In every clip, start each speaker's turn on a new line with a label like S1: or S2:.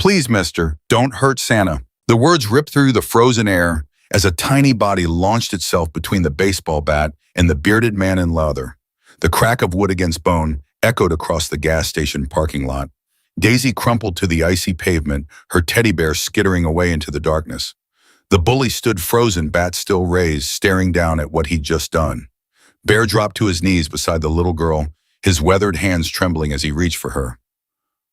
S1: Please, mister, don't hurt Santa. The words ripped through the frozen air as a tiny body launched itself between the baseball bat and the bearded man in leather. The crack of wood against bone echoed across the gas station parking lot. Daisy crumpled to the icy pavement, her teddy bear skittering away into the darkness. The bully stood frozen, bat still raised, staring down at what he'd just done. Bear dropped to his knees beside the little girl, his weathered hands trembling as he reached for her.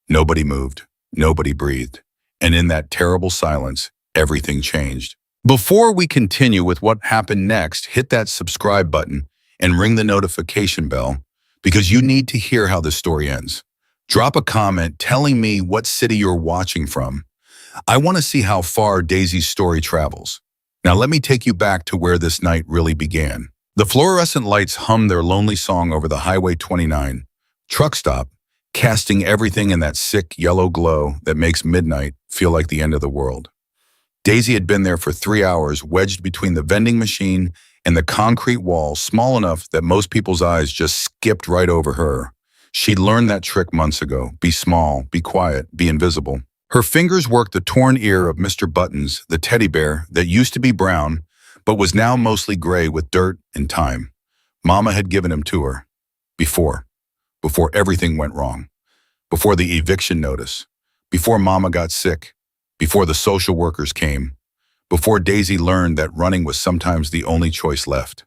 S1: Nobody moved. Nobody breathed. And in that terrible silence, everything changed. Before we continue with what happened next, hit that subscribe button and ring the notification bell because you need to hear how this story ends. Drop a comment telling me what city you're watching from. I want to see how far Daisy's story travels. Now let me take you back to where this night really began. The fluorescent lights hummed their lonely song over the Highway 29 truck stop, casting everything in that sick yellow glow that makes midnight feel like the end of the world. Daisy had been there for 3 hours, wedged between the vending machine and the concrete wall, small enough that most people's eyes just skipped right over her. She'd learned that trick months ago. Be small, be quiet, be invisible. Her fingers worked the torn ear of Mr. Buttons, the teddy bear that used to be brown, but was now mostly gray with dirt and time. Mama had given him to her. Before everything went wrong. Before the eviction notice. Before Mama got sick. Before the social workers came. Before Daisy learned that running was sometimes the only choice left.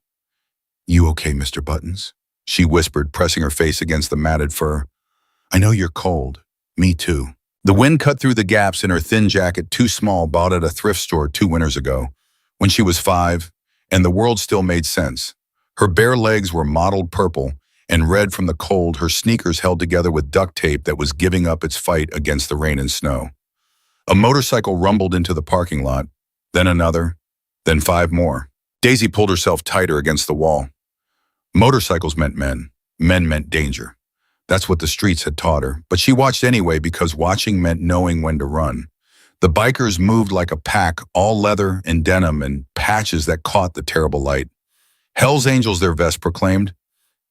S1: "You okay, Mr. Buttons?" she whispered, pressing her face against the matted fur. "I know you're cold. Me too." The wind cut through the gaps in her thin jacket, too small, bought at a thrift store 2 winters ago, when she was 5, and the world still made sense. Her bare legs were mottled purple and red from the cold, her sneakers held together with duct tape that was giving up its fight against the rain and snow. A motorcycle rumbled into the parking lot, then another, then 5 more. Daisy pulled herself tighter against the wall. Motorcycles meant men. Men meant danger. That's what the streets had taught her, but she watched anyway because watching meant knowing when to run. The bikers moved like a pack, all leather and denim and patches that caught the terrible light. "Hell's Angels," their vest proclaimed.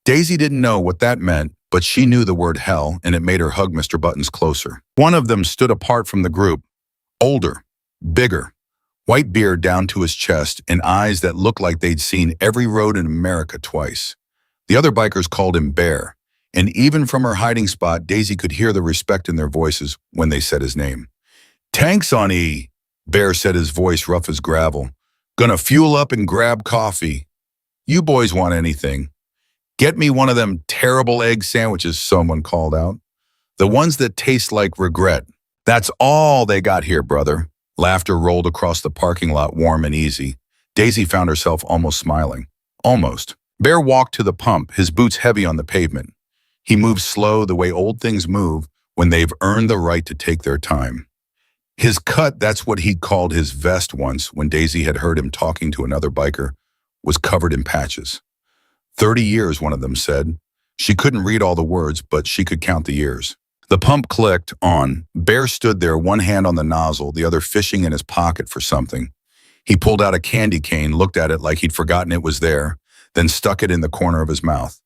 S1: Daisy didn't know what that meant, but she knew the word hell, and it made her hug Mr. Buttons closer. One of them stood apart from the group, older, bigger, white beard down to his chest and eyes that looked like they'd seen every road in America twice. The other bikers called him Bear, and even from her hiding spot, Daisy could hear the respect in their voices when they said his name. "Tanks on E," Bear said, his voice rough as gravel. "Gonna fuel up and grab coffee. You boys want anything?" "Get me one of them terrible egg sandwiches," someone called out. "The ones that taste like regret." "That's all they got here, brother." Laughter rolled across the parking lot, warm and easy. Daisy found herself almost smiling. Almost. Bear walked to the pump, his boots heavy on the pavement. He moved slow, the way old things move when they've earned the right to take their time. His cut, that's what he'd called his vest once when Daisy had heard him talking to another biker, was covered in patches. 30 years, one of them said. She couldn't read all the words, but she could count the years. The pump clicked on. Bear stood there, one hand on the nozzle, the other fishing in his pocket for something. He pulled out a candy cane, looked at it like he'd forgotten it was there, then stuck it in the corner of his mouth.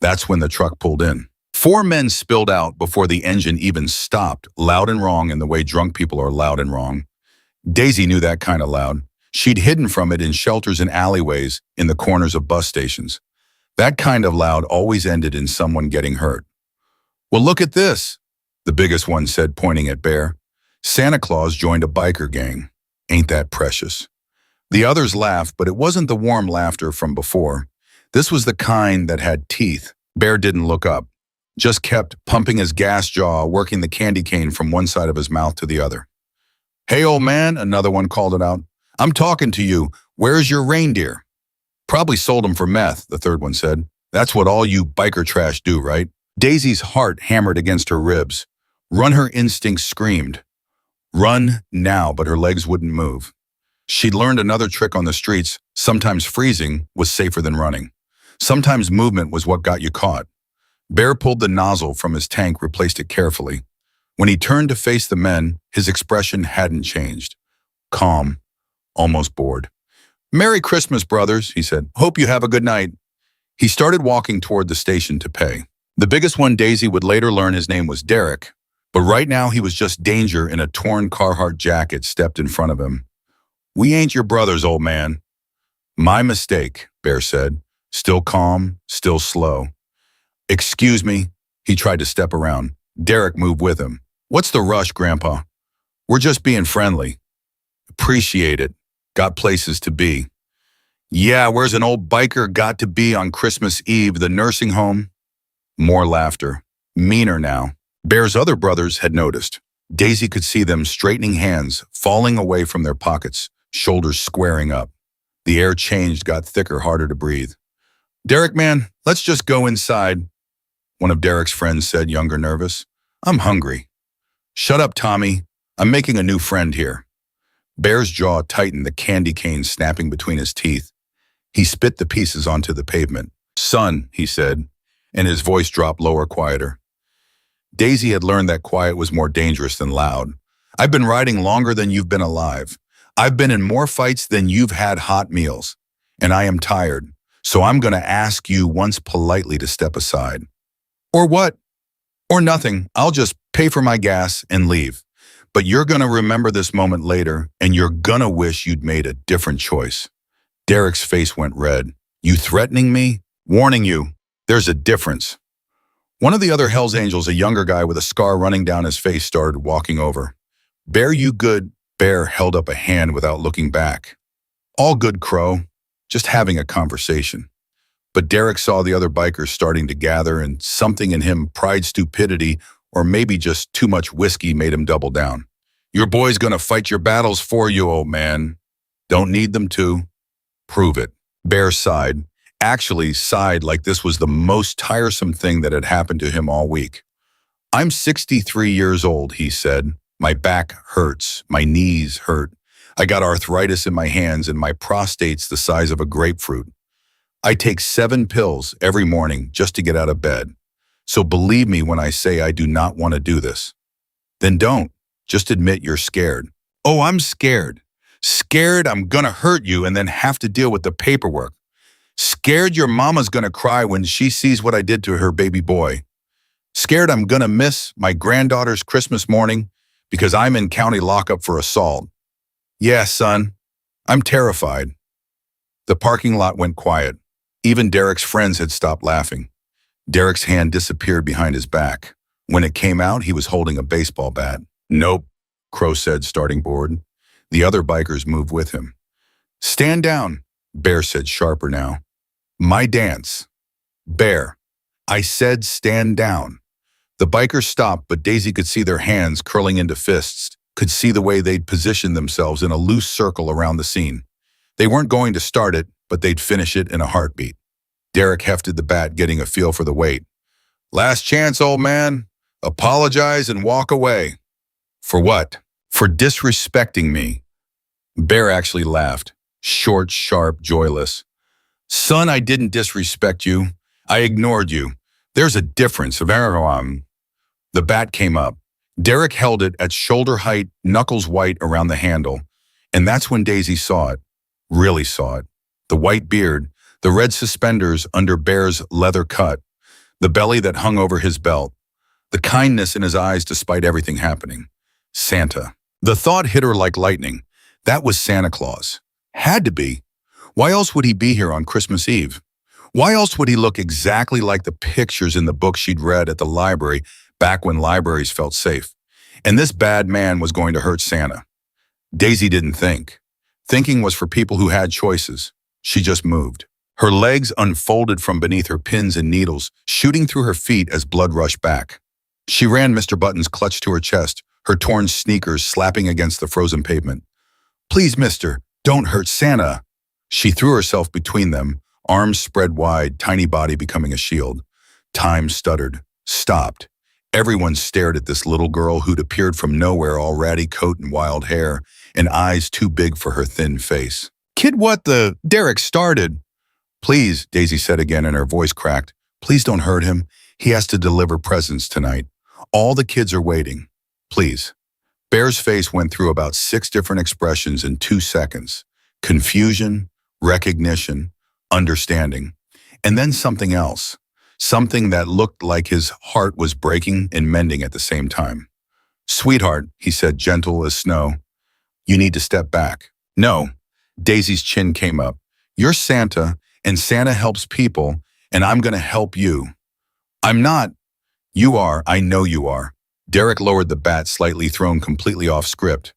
S1: That's when the truck pulled in. 4 men spilled out before the engine even stopped, loud and wrong in the way drunk people are loud and wrong. Daisy knew that kind of loud. She'd hidden from it in shelters and alleyways in the corners of bus stations. That kind of loud always ended in someone getting hurt. "Well, look at this," the biggest one said, pointing at Bear. "Santa Claus joined a biker gang. Ain't that precious?" The others laughed, but it wasn't the warm laughter from before. This was the kind that had teeth. Bear didn't look up, just kept pumping his gas jaw, working the candy cane from one side of his mouth to the other. "Hey, old man," another one called it out. "I'm talking to you. Where's your reindeer?" "Probably sold him for meth," the third one said. "That's what all you biker trash do, right?" Daisy's heart hammered against her ribs. Run, her instincts screamed. Run now, but her legs wouldn't move. She'd learned another trick on the streets. Sometimes freezing was safer than running. Sometimes movement was what got you caught. Bear pulled the nozzle from his tank, replaced it carefully. When he turned to face the men, his expression hadn't changed. Calm, almost bored. "Merry Christmas, brothers," he said. "Hope you have a good night." He started walking toward the station to pay. The biggest one, Daisy would later learn his name was Derek, But right now he was just danger in a torn Carhartt jacket stepped in front of him. "We ain't your brothers, old man." "My mistake," Bear said, still calm, still slow. "Excuse me." He tried to step around. Derek moved with him. "What's the rush, Grandpa? We're just being friendly." "Appreciate it. Got places to be." "Yeah, where's an old biker got to be on Christmas Eve? The nursing home?" More laughter. Meaner now. Bear's other brothers had noticed. Daisy could see them straightening hands, falling away from their pockets, shoulders squaring up. The air changed, got thicker, harder to breathe. "Derek, man, let's just go inside," one of Derek's friends said, younger, nervous. "I'm hungry." "Shut up, Tommy. I'm making a new friend here." Bear's jaw tightened, the candy cane snapping between his teeth. He spit the pieces onto the pavement. "Son," he said, and his voice dropped lower, quieter. Daisy had learned that quiet was more dangerous than loud. "I've been riding longer than you've been alive. I've been in more fights than you've had hot meals. And I am tired, so I'm going to ask you once politely to step aside." "Or what?" "Or nothing. I'll just pay for my gas and leave. But you're going to remember this moment later, and you're going to wish you'd made a different choice." Derek's face went red. "You threatening me?" "Warning you. There's a difference." One of the other Hells Angels, a younger guy with a scar running down his face, started walking over. "Bear, you good?" Bear held up a hand without looking back. "All good, Crow. Just having a conversation." But Derek saw the other bikers starting to gather, and something in him, pride, stupidity, or maybe just too much whiskey, made him double down. "Your boy's gonna fight your battles for you, old man. Don't need them to. Prove it." Bear sighed. Actually sighed like this was the most tiresome thing that had happened to him all week. "I'm 63 years old," he said. "My back hurts. My knees hurt. I got arthritis in my hands, and my prostate's the size of a grapefruit. I take 7 pills every morning just to get out of bed. So believe me when I say I do not want to do this." "Then don't. Just admit you're scared." "Oh, I'm scared. Scared I'm gonna hurt you and then have to deal with the paperwork. Scared your mama's gonna cry when she sees what I did to her baby boy. Scared I'm gonna miss my granddaughter's Christmas morning because I'm in county lockup for assault. Yeah, son, I'm terrified." The parking lot went quiet. Even Derek's friends had stopped laughing. Derek's hand disappeared behind his back. When it came out, he was holding a baseball bat. "Nope," Crow said, starting bored. The other bikers moved with him. "Stand down," Bear said, sharper now. "My dance." "Bear, I said stand down." The bikers stopped, but Daisy could see their hands curling into fists, could see the way they'd positioned themselves in a loose circle around the scene. They weren't going to start it, but they'd finish it in a heartbeat. Derek hefted the bat, getting a feel for the weight. "Last chance, old man. Apologize and walk away." "For what?" "For disrespecting me." Bear actually laughed, short, sharp, joyless. "Son, I didn't disrespect you. I ignored you. There's a difference." The bat came up. Derek held it at shoulder height, knuckles white around the handle. And that's when Daisy saw it, really saw it. The white beard, the red suspenders under Bear's leather cut, the belly that hung over his belt, the kindness in his eyes despite everything happening. Santa. The thought hit her like lightning. That was Santa Claus. Had to be. Why else would he be here on Christmas Eve? Why else would he look exactly like the pictures in the book she'd read at the library back when libraries felt safe? And this bad man was going to hurt Santa. Daisy didn't think. Thinking was for people who had choices. She just moved. Her legs unfolded from beneath her pins and needles, shooting through her feet as blood rushed back. She ran Mr. Button's clutch to her chest, her torn sneakers slapping against the frozen pavement. "Please, mister, don't hurt Santa." She threw herself between them, arms spread wide, tiny body becoming a shield. Time stuttered, stopped. Everyone stared at this little girl who'd appeared from nowhere, all ratty coat and wild hair, and eyes too big for her thin face. "Kid, what the—" Derek started. "Please," Daisy said again, and her voice cracked. "Please don't hurt him. He has to deliver presents tonight. All the kids are waiting. Please." Bear's face went through about 6 different expressions in 2 seconds. Confusion, recognition, understanding, and then something else. Something that looked like his heart was breaking and mending at the same time. Sweetheart, he said, gentle as snow, you need to step back. No. Daisy's chin came up. You're Santa, and Santa helps people, and I'm going to help you. I'm not. You are. I know you are. Derek lowered the bat slightly, thrown completely off script.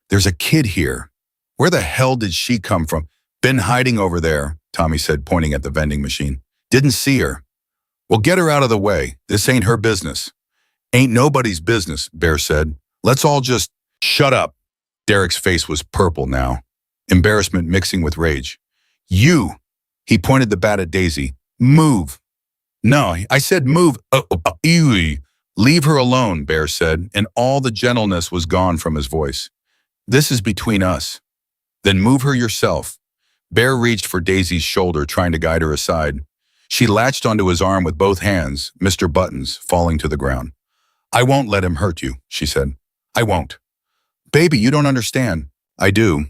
S1: There's a kid here. Where the hell did she come from? Been hiding over there, Tommy said, pointing at the vending machine. Didn't see her. Well, get her out of the way. This ain't her business. Ain't nobody's business, Bear said. Let's all just shut up. Derek's face was purple now, embarrassment mixing with rage. You, he pointed the bat at Daisy. Move. No, I said move. Leave her alone, Bear said, and all the gentleness was gone from his voice. This is between us. Then move her yourself. Bear reached for Daisy's shoulder, trying to guide her aside. She latched onto his arm with both hands, Mr. Buttons, falling to the ground. I won't let him hurt you, she said. I won't. Baby, you don't understand. I do.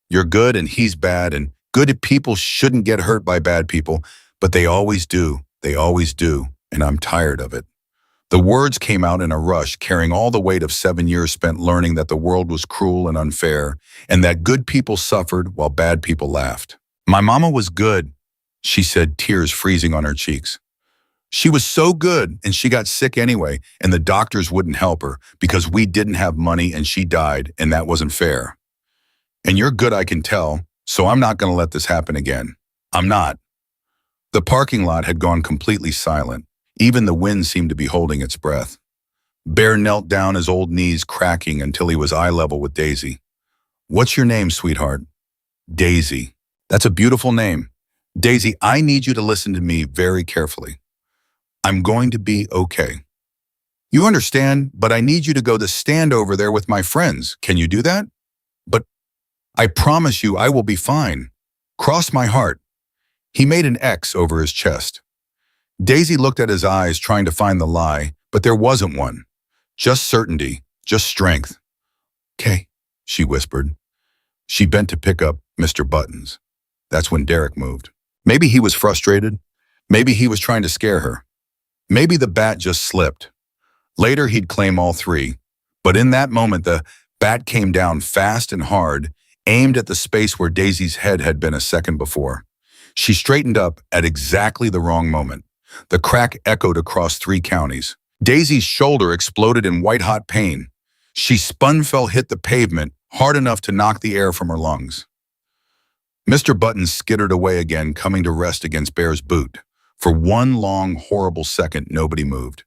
S1: You're good and he's bad, and good people shouldn't get hurt by bad people, but they always do. They always do, and I'm tired of it. The words came out in a rush, carrying all the weight of 7 years spent learning that the world was cruel and unfair, and that good people suffered while bad people laughed. My mama was good, she said, tears freezing on her cheeks. She was so good, and she got sick anyway, and the doctors wouldn't help her because we didn't have money and she died, and that wasn't fair. And you're good, I can tell, so I'm not going to let this happen again. I'm not. The parking lot had gone completely silent. Even the wind seemed to be holding its breath. Bear knelt down, his old knees cracking until he was eye level with Daisy. What's your name, sweetheart? Daisy. That's a beautiful name. Daisy, I need you to listen to me very carefully. I'm going to be okay. You understand, but I need you to go to stand over there with my friends. Can you do that? But I promise you I will be fine. Cross my heart. He made an X over his chest. Daisy looked at his eyes, trying to find the lie, but there wasn't one. Just certainty, just strength. Okay, she whispered. She bent to pick up Mr. Buttons. That's when Derek moved. Maybe he was frustrated. Maybe he was trying to scare her. Maybe the bat just slipped. Later, he'd claim all three. But in that moment, the bat came down fast and hard, aimed at the space where Daisy's head had been a second before. She straightened up at exactly the wrong moment. The crack echoed across 3 counties. Daisy's shoulder exploded in white-hot pain. She spun, hit the pavement, hard enough to knock the air from her lungs. Mr. Buttons skittered away again, coming to rest against Bear's boot. For one long, horrible second, nobody moved.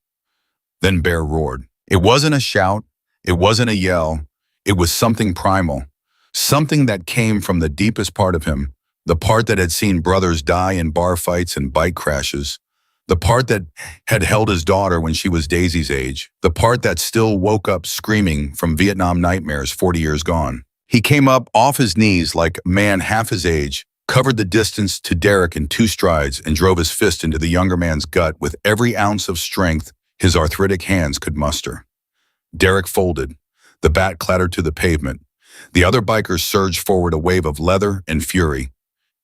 S1: Then Bear roared. It wasn't a shout. It wasn't a yell. It was something primal. Something that came from the deepest part of him. The part that had seen brothers die in bar fights and bike crashes. The part that had held his daughter when she was Daisy's age. The part that still woke up screaming from Vietnam nightmares 40 years gone. He came up off his knees like a man half his age, covered the distance to Derek in 2 strides, and drove his fist into the younger man's gut with every ounce of strength his arthritic hands could muster. Derek folded. The bat clattered to the pavement. The other bikers surged forward, a wave of leather and fury.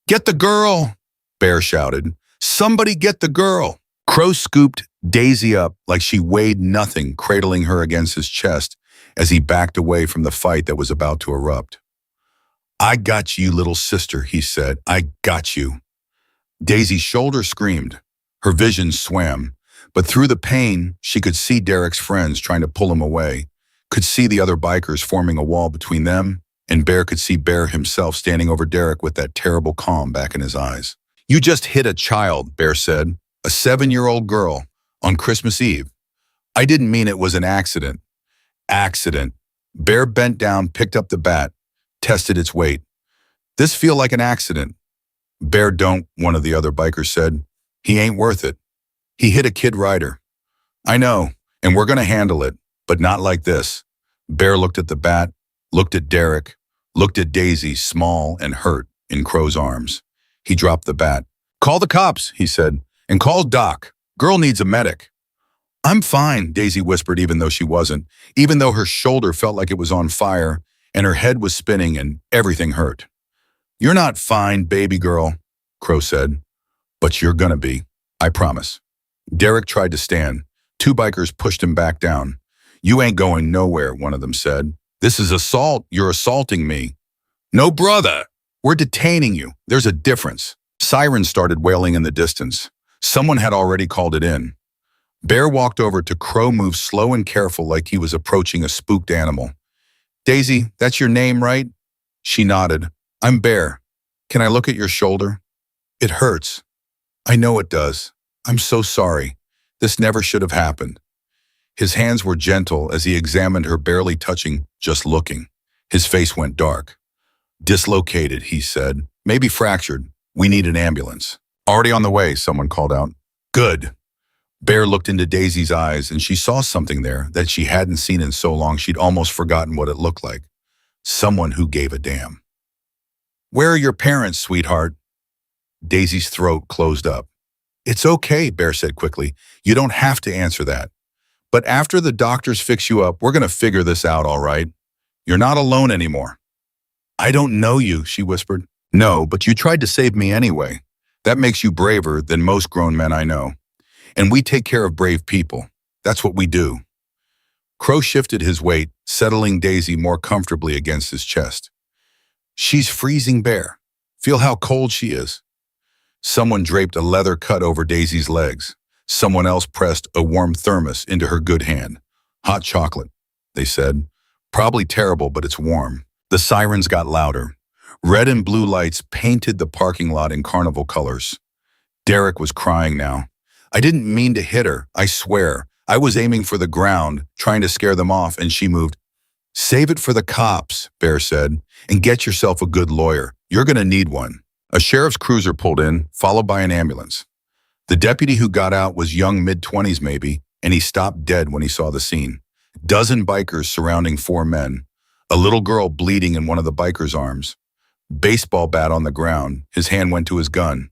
S1: Get the girl! Bear shouted. Somebody get the girl! Crow scooped Daisy up like she weighed nothing, cradling her against his chest as he backed away from the fight that was about to erupt. I got you, little sister, he said. I got you. Daisy's shoulder screamed. Her vision swam. But through the pain, she could see Derek's friends trying to pull him away, could see the other bikers forming a wall between them, and Bear could see Bear himself standing over Derek with that terrible calm back in his eyes. You just hit a child, Bear said, a 7-year-old girl, on Christmas Eve. I didn't mean it was an accident. Accident. Bear bent down, picked up the bat, tested its weight. This feel like an accident. Bear don't, one of the other bikers said. He ain't worth it. He hit a kid rider. I know, and we're gonna handle it, but not like this. Bear looked at the bat, looked at Derek, looked at Daisy, small and hurt, in Crow's arms. He dropped the bat. Call the cops, he said, and call Doc. Girl needs a medic. I'm fine, Daisy whispered, even though she wasn't, even though her shoulder felt like it was on fire and her head was spinning and everything hurt. You're not fine, baby girl, Crow said, but you're gonna be, I promise. Derek tried to stand. 2 bikers pushed him back down. You ain't going nowhere, one of them said. This is assault. You're assaulting me. No, brother. We're detaining you. There's a difference. Sirens started wailing in the distance. Someone had already called it in. Bear walked over to Crow, moved slow and careful like he was approaching a spooked animal. Daisy, that's your name, right? She nodded. I'm Bear. Can I look at your shoulder? It hurts. I know it does. I'm so sorry. This never should have happened. His hands were gentle as he examined her, barely touching, just looking. His face went dark. Dislocated, he said. Maybe fractured. We need an ambulance. Already on the way, someone called out. Good. Bear looked into Daisy's eyes and she saw something there that she hadn't seen in so long she'd almost forgotten what it looked like. Someone who gave a damn. Where are your parents, sweetheart? Daisy's throat closed up. It's okay, Bear said quickly. You don't have to answer that. But after the doctors fix you up, we're going to figure this out, all right? You're not alone anymore. I don't know you, she whispered. No, but you tried to save me anyway. That makes you braver than most grown men I know. And we take care of brave people. That's what we do. Crow shifted his weight, settling Daisy more comfortably against his chest. She's freezing, Bear. Feel how cold she is. Someone draped a leather cut over Daisy's legs. Someone else pressed a warm thermos into her good hand. Hot chocolate, they said. Probably terrible, but it's warm. The sirens got louder. Red and blue lights painted the parking lot in carnival colors. Derek was crying now. I didn't mean to hit her, I swear. I was aiming for the ground, trying to scare them off, and she moved. Save it for the cops, Bear said, and get yourself a good lawyer. You're going to need one. A sheriff's cruiser pulled in, followed by an ambulance. The deputy who got out was young, mid-20s maybe, and he stopped dead when he saw the scene. Dozen bikers surrounding 4 men. A little girl bleeding in one of the bikers' arms. Baseball bat on the ground. His hand went to his gun.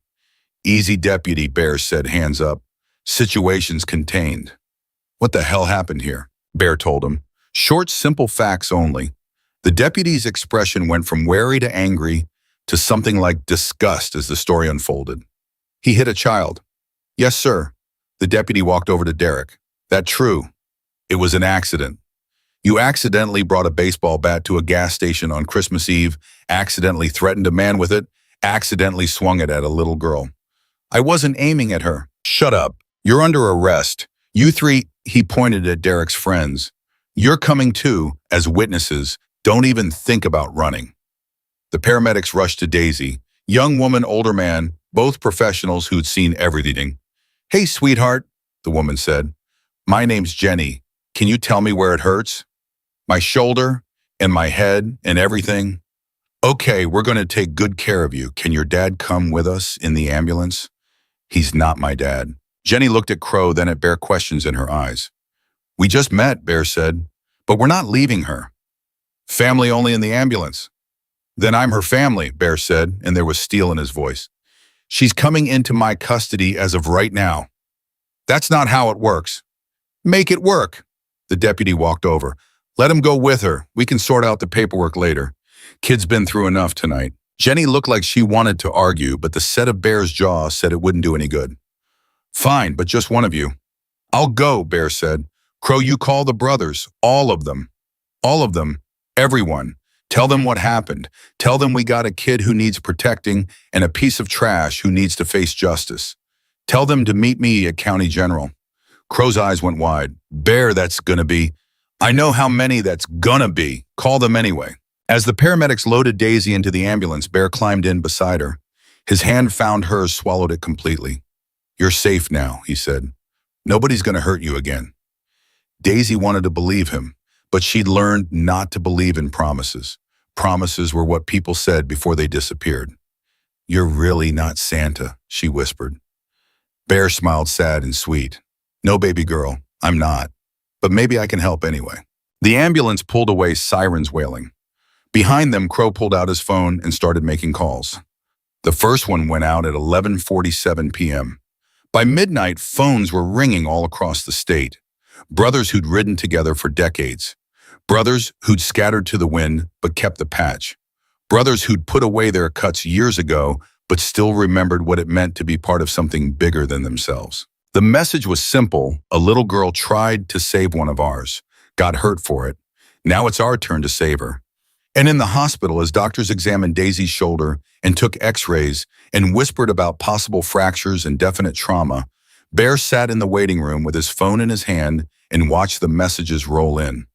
S1: Easy, deputy, Bear said, hands up. Situation's contained. What the hell happened here? Bear told him. Short, simple facts only. The deputy's expression went from wary to angry to something like disgust as the story unfolded. He hit a child. Yes, sir. The deputy walked over to Derek. That true. It was an accident. You accidentally brought a baseball bat to a gas station on Christmas Eve, accidentally threatened a man with it, accidentally swung it at a little girl. I wasn't aiming at her. Shut up. You're under arrest. You 3, he pointed at Derek's friends. You're coming too, as witnesses. Don't even think about running. The paramedics rushed to Daisy. Young woman, older man, both professionals who'd seen everything. Hey, sweetheart, the woman said. My name's Jenny. Can you tell me where it hurts? My shoulder and my head and everything. Okay, we're going to take good care of you. Can your dad come with us in the ambulance? He's not my dad. Jenny looked at Crow, then at Bear, questions in her eyes. We just met, Bear said, but we're not leaving her. Family only in the ambulance. Then I'm her family, Bear said, and there was steel in his voice. She's coming into my custody as of right now. That's not how it works. Make it work. The deputy walked over. Let him go with her. We can sort out the paperwork later. Kid's been through enough tonight. Jenny looked like she wanted to argue, but the set of Bear's jaw said it wouldn't do any good. Fine, but just one of you. I'll go, Bear said. Crow, you call the brothers, all of them. All of them, everyone. Tell them what happened. Tell them we got a kid who needs protecting and a piece of trash who needs to face justice. Tell them to meet me at County General. Crow's eyes went wide. Bear, that's gonna be. I know how many that's gonna be. Call them anyway. As the paramedics loaded Daisy into the ambulance, Bear climbed in beside her. His hand found hers, swallowed it completely. You're safe now, he said. Nobody's gonna hurt you again. Daisy wanted to believe him, but she'd learned not to believe in promises. Promises were what people said before they disappeared. You're really not Santa, she whispered. Bear smiled sad and sweet. No, baby girl, I'm not. But maybe I can help anyway. The ambulance pulled away, sirens wailing. Behind them, Crow pulled out his phone and started making calls. The first one went out at 11:47 p.m. By midnight, phones were ringing all across the state. Brothers who'd ridden together for decades. Brothers who'd scattered to the wind but kept the patch. Brothers who'd put away their cuts years ago but still remembered what it meant to be part of something bigger than themselves. The message was simple. A little girl tried to save one of ours. got hurt for it. Now it's our turn to save her. And in the hospital, as doctors examined Daisy's shoulder and took x-rays and whispered about possible fractures and definite trauma, Bear sat in the waiting room with his phone in his hand and watched the messages roll in.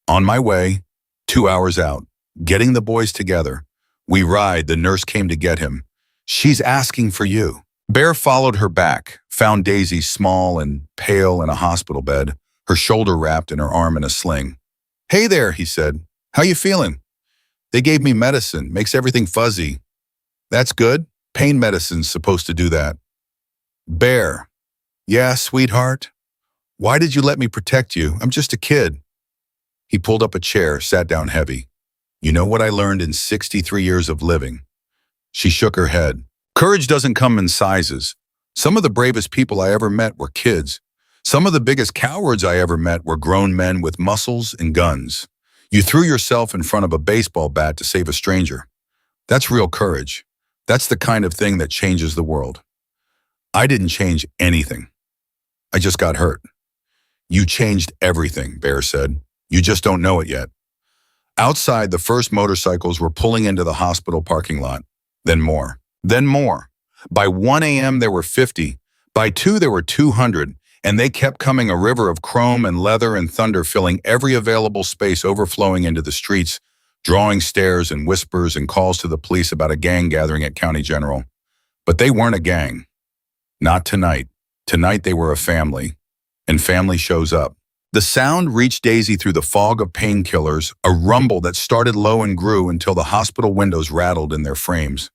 S1: On my way, 2 hours out, getting the boys together. We ride, the nurse came to get him. She's asking for you. Bear followed her back, found Daisy small and pale in a hospital bed, her shoulder wrapped and her arm in a sling. Hey there, he said. How you feeling? They gave me medicine, makes everything fuzzy. That's good. Pain medicine's supposed to do that. Bear. Yeah, sweetheart. Why did you let me protect you? I'm just a kid. He pulled up a chair, sat down heavy. You know what I learned in 63 years of living? She shook her head. Courage doesn't come in sizes. Some of the bravest people I ever met were kids. Some of the biggest cowards I ever met were grown men with muscles and guns. You threw yourself in front of a baseball bat to save a stranger. That's real courage. That's the kind of thing that changes the world. I didn't change anything. I just got hurt. You changed everything, Bear said. You just don't know it yet. Outside, the first motorcycles were pulling into the hospital parking lot. Then more. Then more. By 1 a.m. there were 50. By 2 there were 200. And they kept coming, a river of chrome and leather and thunder filling every available space, overflowing into the streets, drawing stares and whispers and calls to the police about a gang gathering at County General. But they weren't a gang. Not tonight. Tonight they were a family. And family shows up. The sound reached Daisy through the fog of painkillers, a rumble that started low and grew until the hospital windows rattled in their frames.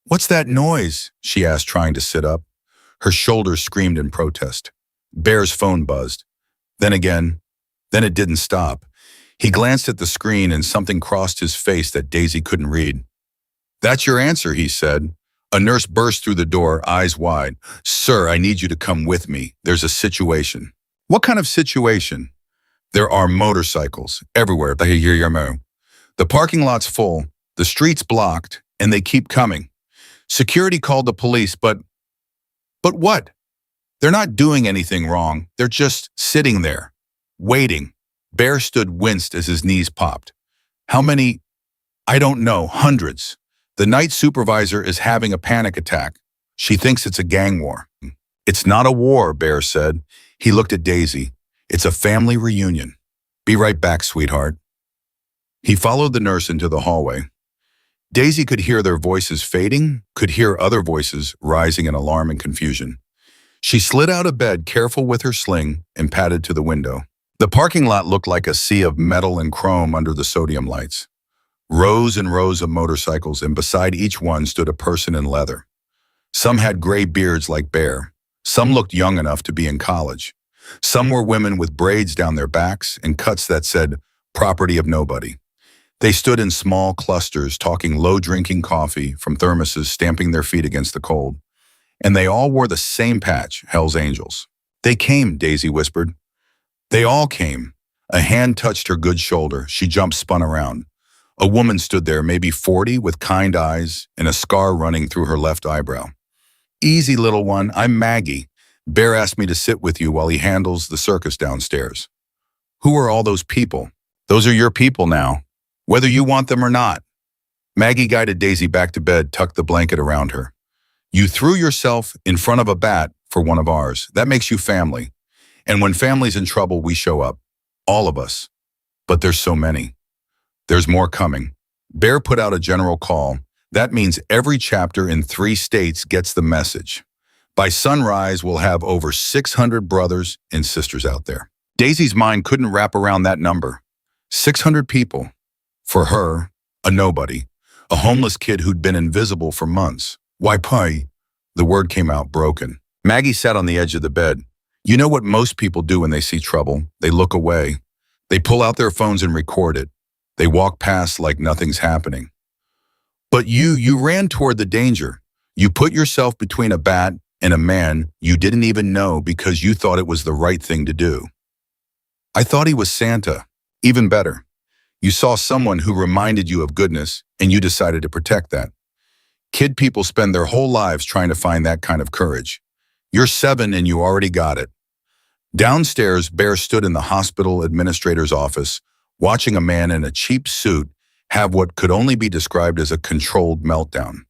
S1: What's that noise? She asked, trying to sit up. Her shoulders screamed in protest. Bear's phone buzzed. Then again. Then it didn't stop. He glanced at the screen and something crossed his face that Daisy couldn't read. That's your answer, he said. A nurse burst through the door, eyes wide. Sir, I need you to come with me. There's a situation. What kind of situation? There are motorcycles everywhere. The parking lot's full, the street's blocked, and they keep coming. Security called the police, but what? They're not doing anything wrong. They're just sitting there, waiting. Bear stood winced as his knees popped. How many? I don't know, hundreds. The night supervisor is having a panic attack. She thinks it's a gang war. It's not a war, Bear said. He looked at Daisy. It's a family reunion. Be right back, sweetheart. He followed the nurse into the hallway. Daisy could hear their voices fading, could hear other voices rising in alarm and confusion. She slid out of bed, careful with her sling, and padded to the window. The parking lot looked like a sea of metal and chrome under the sodium lights. Rows and rows of motorcycles, and beside each one stood a person in leather. Some had gray beards like Bear. Some looked young enough to be in college. Some were women with braids down their backs and cuts that said, property of nobody. They stood in small clusters, talking low, drinking coffee from thermoses, stamping their feet against the cold. And they all wore the same patch, Hell's Angels. They came, Daisy whispered. They all came. A hand touched her good shoulder. She jumped, spun around. A woman stood there, maybe 40, with kind eyes and a scar running through her left eyebrow. Easy, little one, I'm Maggie. Bear asked me to sit with you while he handles the circus downstairs. Who are all those people? Those are your people now, whether you want them or not. Maggie guided Daisy back to bed, tucked the blanket around her. You threw yourself in front of a bat for one of ours. That makes you family. And when family's in trouble, we show up. All of us. But there's so many. There's more coming. Bear put out a general call. That means every chapter in 3 states gets the message. By sunrise, we'll have over 600 brothers and sisters out there. Daisy's mind couldn't wrap around that number. 600 people. For her, a nobody. A homeless kid who'd been invisible for months. Why pie? The word came out broken. Maggie sat on the edge of the bed. You know what most people do when they see trouble? They look away. They pull out their phones and record it. They walk past like nothing's happening. But you ran toward the danger. You put yourself between a bat and a man you didn't even know because you thought it was the right thing to do. I thought he was Santa. Even better. You saw someone who reminded you of goodness and you decided to protect that. Kid people spend their whole lives trying to find that kind of courage. You're 7 and you already got it. Downstairs, Bear stood in the hospital administrator's office, watching a man in a cheap suit have what could only be described as a controlled meltdown.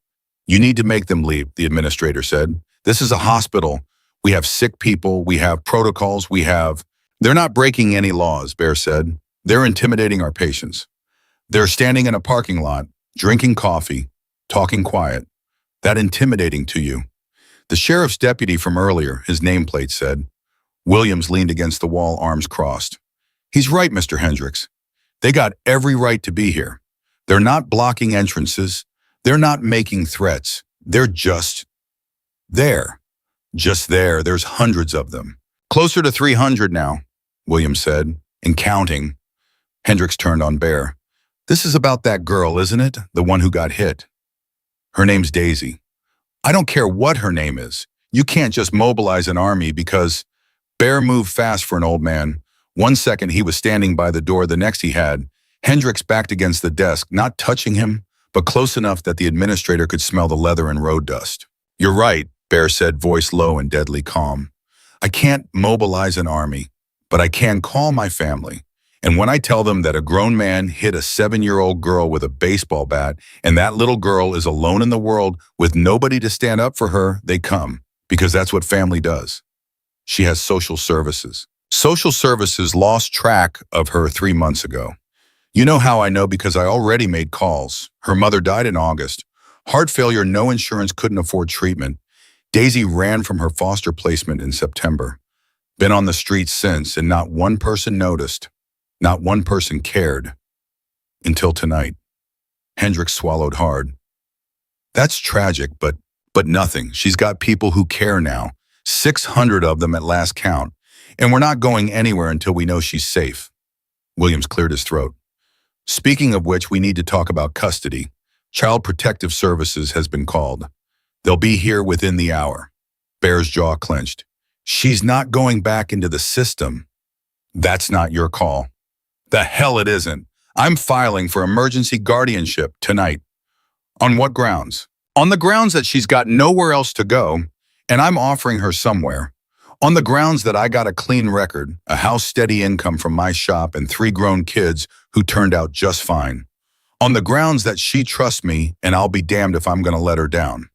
S1: You need to make them leave, the administrator said. This is a hospital. We have sick people. We have protocols. They're not breaking any laws, Bear said. They're intimidating our patients. They're standing in a parking lot, drinking coffee, talking quiet. That intimidating to you? The sheriff's deputy from earlier, his nameplate said. Williams leaned against the wall, arms crossed. He's right, Mr. Hendricks. They got every right to be here. They're not blocking entrances. They're not making threats. They're just there. Just there. There's hundreds of them. Closer to 300 now, Williams said, and counting. Hendricks turned on Bear. This is about that girl, isn't it? The one who got hit. Her name's Daisy. I don't care what her name is. You can't just mobilize an army because Bear moved fast for an old man. 1 second he was standing by the door, the next he had Hendricks backed against the desk, not touching him, but close enough that the administrator could smell the leather and road dust. You're right, Bear said, voice low and deadly calm. I can't mobilize an army, but I can call my family. And when I tell them that a grown man hit a 7-year-old girl with a baseball bat and that little girl is alone in the world with nobody to stand up for her, they come, because that's what family does. She has social services. Social services lost track of her 3 months ago. You know how I know, because I already made calls. Her mother died in August. Heart failure, no insurance, couldn't afford treatment. Daisy ran from her foster placement in September. Been on the streets since, and not one person noticed. Not one person cared. Until tonight. Hendricks swallowed hard. That's tragic, but nothing. She's got people who care now. 600 of them at last count. And we're not going anywhere until we know she's safe. Williams cleared his throat. Speaking of which, we need to talk about custody. Child Protective Services has been called. They'll be here within the hour. Bear's jaw clenched. She's not going back into the system. That's not your call. The hell it isn't. I'm filing for emergency guardianship tonight. On what grounds? On the grounds that she's got nowhere else to go, and I'm offering her somewhere. On the grounds that I got a clean record, a house, steady income from my shop, and 3 grown kids who turned out just fine. On the grounds that she trusts me, and I'll be damned if I'm going to let her down.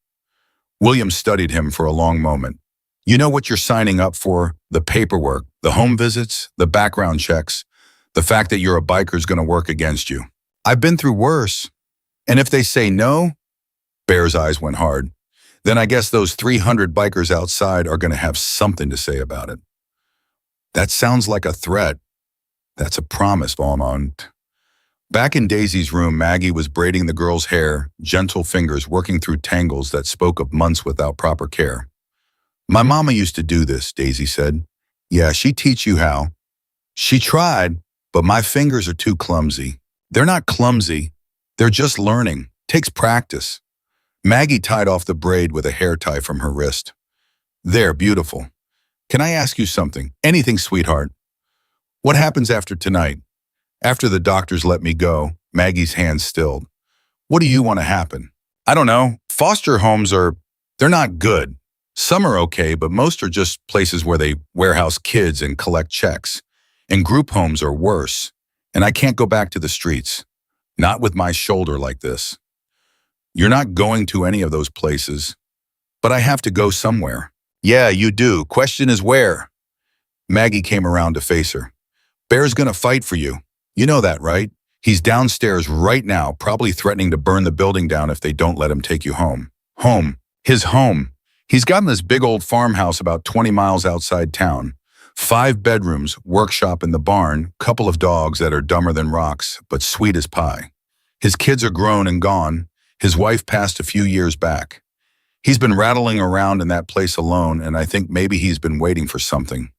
S1: William studied him for a long moment. You know what you're signing up for? The paperwork, the home visits, the background checks, the fact that you're a biker's going to work against you. I've been through worse. And if they say no, Bear's eyes went hard. Then I guess those 300 bikers outside are going to have something to say about it. That sounds like a threat. That's a promise, Valmont. Back in Daisy's room, Maggie was braiding the girl's hair, gentle fingers working through tangles that spoke of months without proper care. My mama used to do this, Daisy said. Yeah, she teach you how. She tried, but my fingers are too clumsy. They're not clumsy. They're just learning. Takes practice. Maggie tied off the braid with a hair tie from her wrist. There, beautiful. Can I ask you something? Anything, sweetheart. What happens after tonight? After the doctors let me go, Maggie's hands stilled. What do you want to happen? I don't know. Foster homes they're not good. Some are okay, but most are just places where they warehouse kids and collect checks. And group homes are worse. And I can't go back to the streets. Not with my shoulder like this. You're not going to any of those places. But I have to go somewhere. Yeah, you do. Question is where? Maggie came around to face her. Bear's gonna fight for you. You know that, right? He's downstairs right now, probably threatening to burn the building down if they don't let him take you home. Home. His home. He's got this big old farmhouse about 20 miles outside town. 5 bedrooms, workshop in the barn, couple of dogs that are dumber than rocks, but sweet as pie. His kids are grown and gone. His wife passed a few years back. He's been rattling around in that place alone, and I think maybe he's been waiting for something.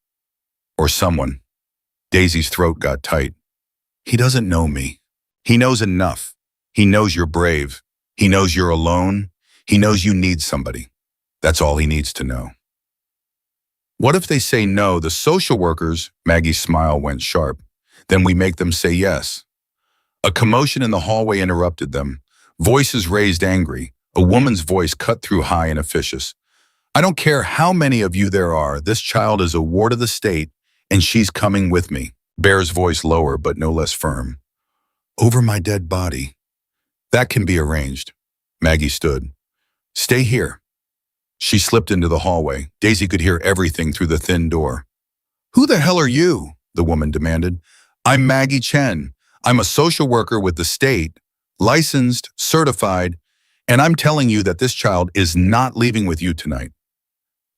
S1: Or someone. Daisy's throat got tight. He doesn't know me. He knows enough. He knows you're brave. He knows you're alone. He knows you need somebody. That's all he needs to know. What if they say no? The social workers, Maggie's smile went sharp. Then we make them say yes. A commotion in the hallway interrupted them. Voices raised angry. A woman's voice cut through high and officious. I don't care how many of you there are. This child is a ward of the state, and she's coming with me. Bear's voice lower but no less firm. Over my dead body. That can be arranged. Maggie stood. Stay here. She slipped into the hallway. Daisy could hear everything through the thin door. Who the hell are you? The woman demanded. I'm Maggie Chen. I'm a social worker with the state, licensed, certified, and I'm telling you that this child is not leaving with you tonight.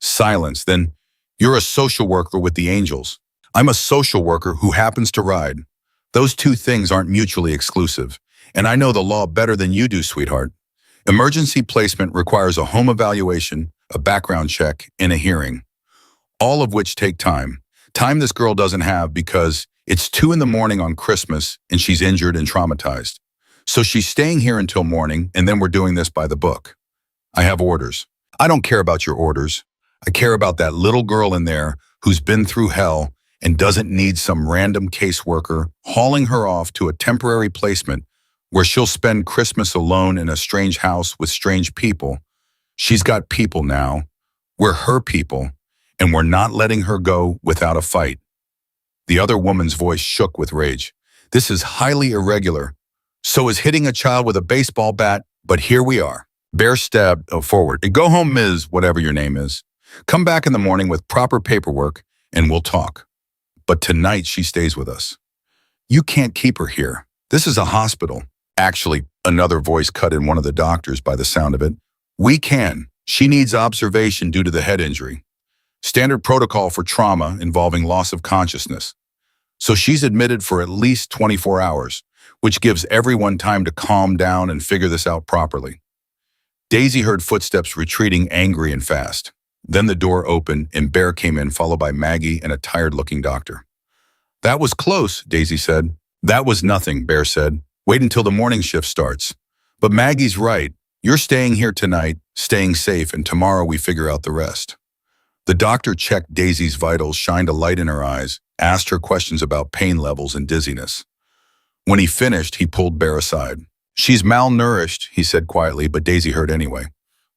S1: Silence. Then, you're a social worker with the angels. I'm a social worker who happens to ride. Those two things aren't mutually exclusive, and I know the law better than you do, sweetheart. Emergency placement requires a home evaluation, a background check, and a hearing, all of which take time. Time this girl doesn't have because it's 2 a.m. on Christmas and she's injured and traumatized. So she's staying here until morning, and then we're doing this by the book. I have orders. I don't care about your orders. I care about that little girl in there who's been through hell and doesn't need some random caseworker hauling her off to a temporary placement where she'll spend Christmas alone in a strange house with strange people. She's got people now. We're her people, and we're not letting her go without a fight. The other woman's voice shook with rage. This is highly irregular. So is hitting a child with a baseball bat, but here we are. Bear stabbed forward. Go home, Ms. whatever your name is. Come back in the morning with proper paperwork, and we'll talk. But tonight she stays with us. You can't keep her here. This is a hospital. Actually, another voice cut in one of the doctors by the sound of it. We can. She needs observation due to the head injury. Standard protocol for trauma involving loss of consciousness. So she's admitted for at least 24 hours, which gives everyone time to calm down and figure this out properly. Daisy heard footsteps retreating angry and fast. Then the door opened and Bear came in, followed by Maggie and a tired-looking doctor. That was close, Daisy said. That was nothing, Bear said. Wait until the morning shift starts. But Maggie's right. You're staying here tonight, staying safe, and tomorrow we figure out the rest. The doctor checked Daisy's vitals, shined a light in her eyes, asked her questions about pain levels and dizziness. When he finished, he pulled Bear aside. She's malnourished, he said quietly, but Daisy heard anyway.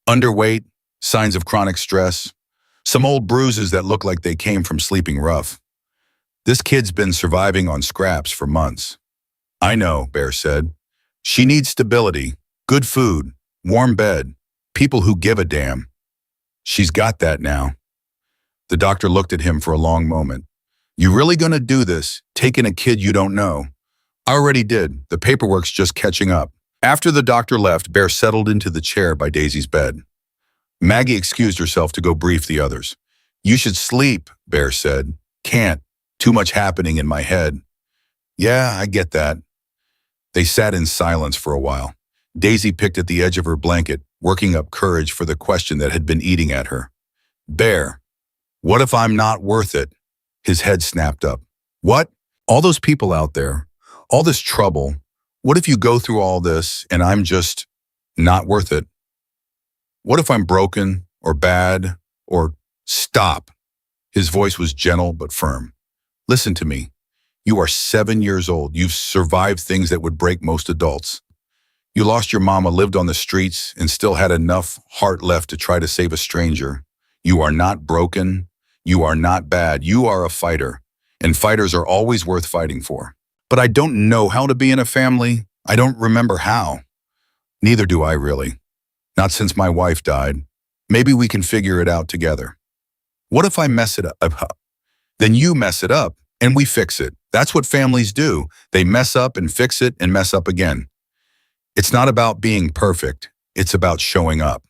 S1: Underweight, signs of chronic stress, some old bruises that look like they came from sleeping rough. This kid's been surviving on scraps for months. I know, Bear said. She needs stability, good food, warm bed, people who give a damn. She's got that now. The doctor looked at him for a long moment. You really gonna do this, taking a kid you don't know? I already did. The paperwork's just catching up. After the doctor left, Bear settled into the chair by Daisy's bed. Maggie excused herself to go brief the others. You should sleep, Bear said. Can't. Too much happening in my head. Yeah, I get that. They sat in silence for a while. Daisy picked at the edge of her blanket, working up courage for the question that had been eating at her. Bear, what if I'm not worth it? His head snapped up. What? All those people out there, all this trouble, what if you go through all this and I'm just not worth it? What if I'm broken or bad or stop? His voice was gentle but firm. Listen to me. You are 7 years old. You've survived things that would break most adults. You lost your mama, lived on the streets, and still had enough heart left to try to save a stranger. You are not broken. You are not bad. You are a fighter, and fighters are always worth fighting for. But I don't know how to be in a family. I don't remember how. Neither do I really. Not since my wife died. Maybe we can figure it out together. What if I mess it up? Then you mess it up, and we fix it. That's what families do. They mess up and fix it and mess up again. It's not about being perfect. It's about showing up.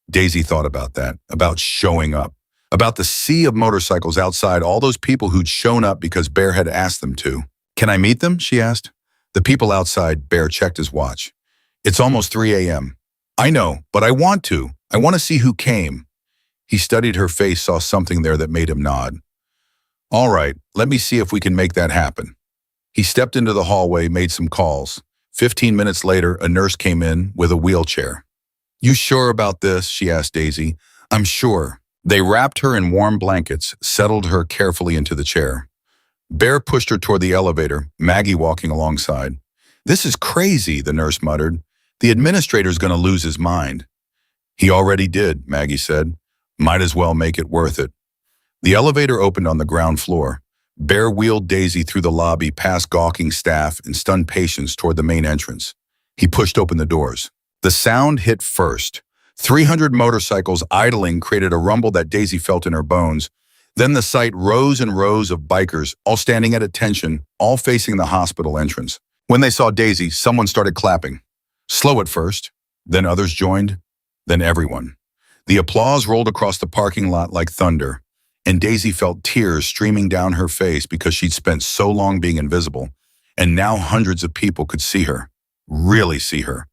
S1: Daisy thought about that, about showing up, about the sea of motorcycles outside, all those people who'd shown up because Bear had asked them to. Can I meet them? She asked. The people outside, Bear checked his watch. It's almost 3 a.m. I know, but I want to. I want to see who came. He studied her face, saw something there that made him nod. All right, let me see if we can make that happen. He stepped into the hallway, made some calls. 15 minutes later, a nurse came in with a wheelchair. You sure about this? She asked Daisy. I'm sure. They wrapped her in warm blankets, settled her carefully into the chair. Bear pushed her toward the elevator, Maggie walking alongside. This is crazy, the nurse muttered. The administrator's going to lose his mind. He already did, Maggie said. Might as well make it worth it. The elevator opened on the ground floor. Bear wheeled Daisy through the lobby past gawking staff and stunned patients toward the main entrance. He pushed open the doors. The sound hit first. 300 motorcycles idling created a rumble that Daisy felt in her bones. Then the sight rows and rows of bikers, all standing at attention, all facing the hospital entrance. When they saw Daisy, someone started clapping. Slow at first, then others joined, then everyone. The applause rolled across the parking lot like thunder, and Daisy felt tears streaming down her face because she'd spent so long being invisible, and now hundreds of people could see her, really see her.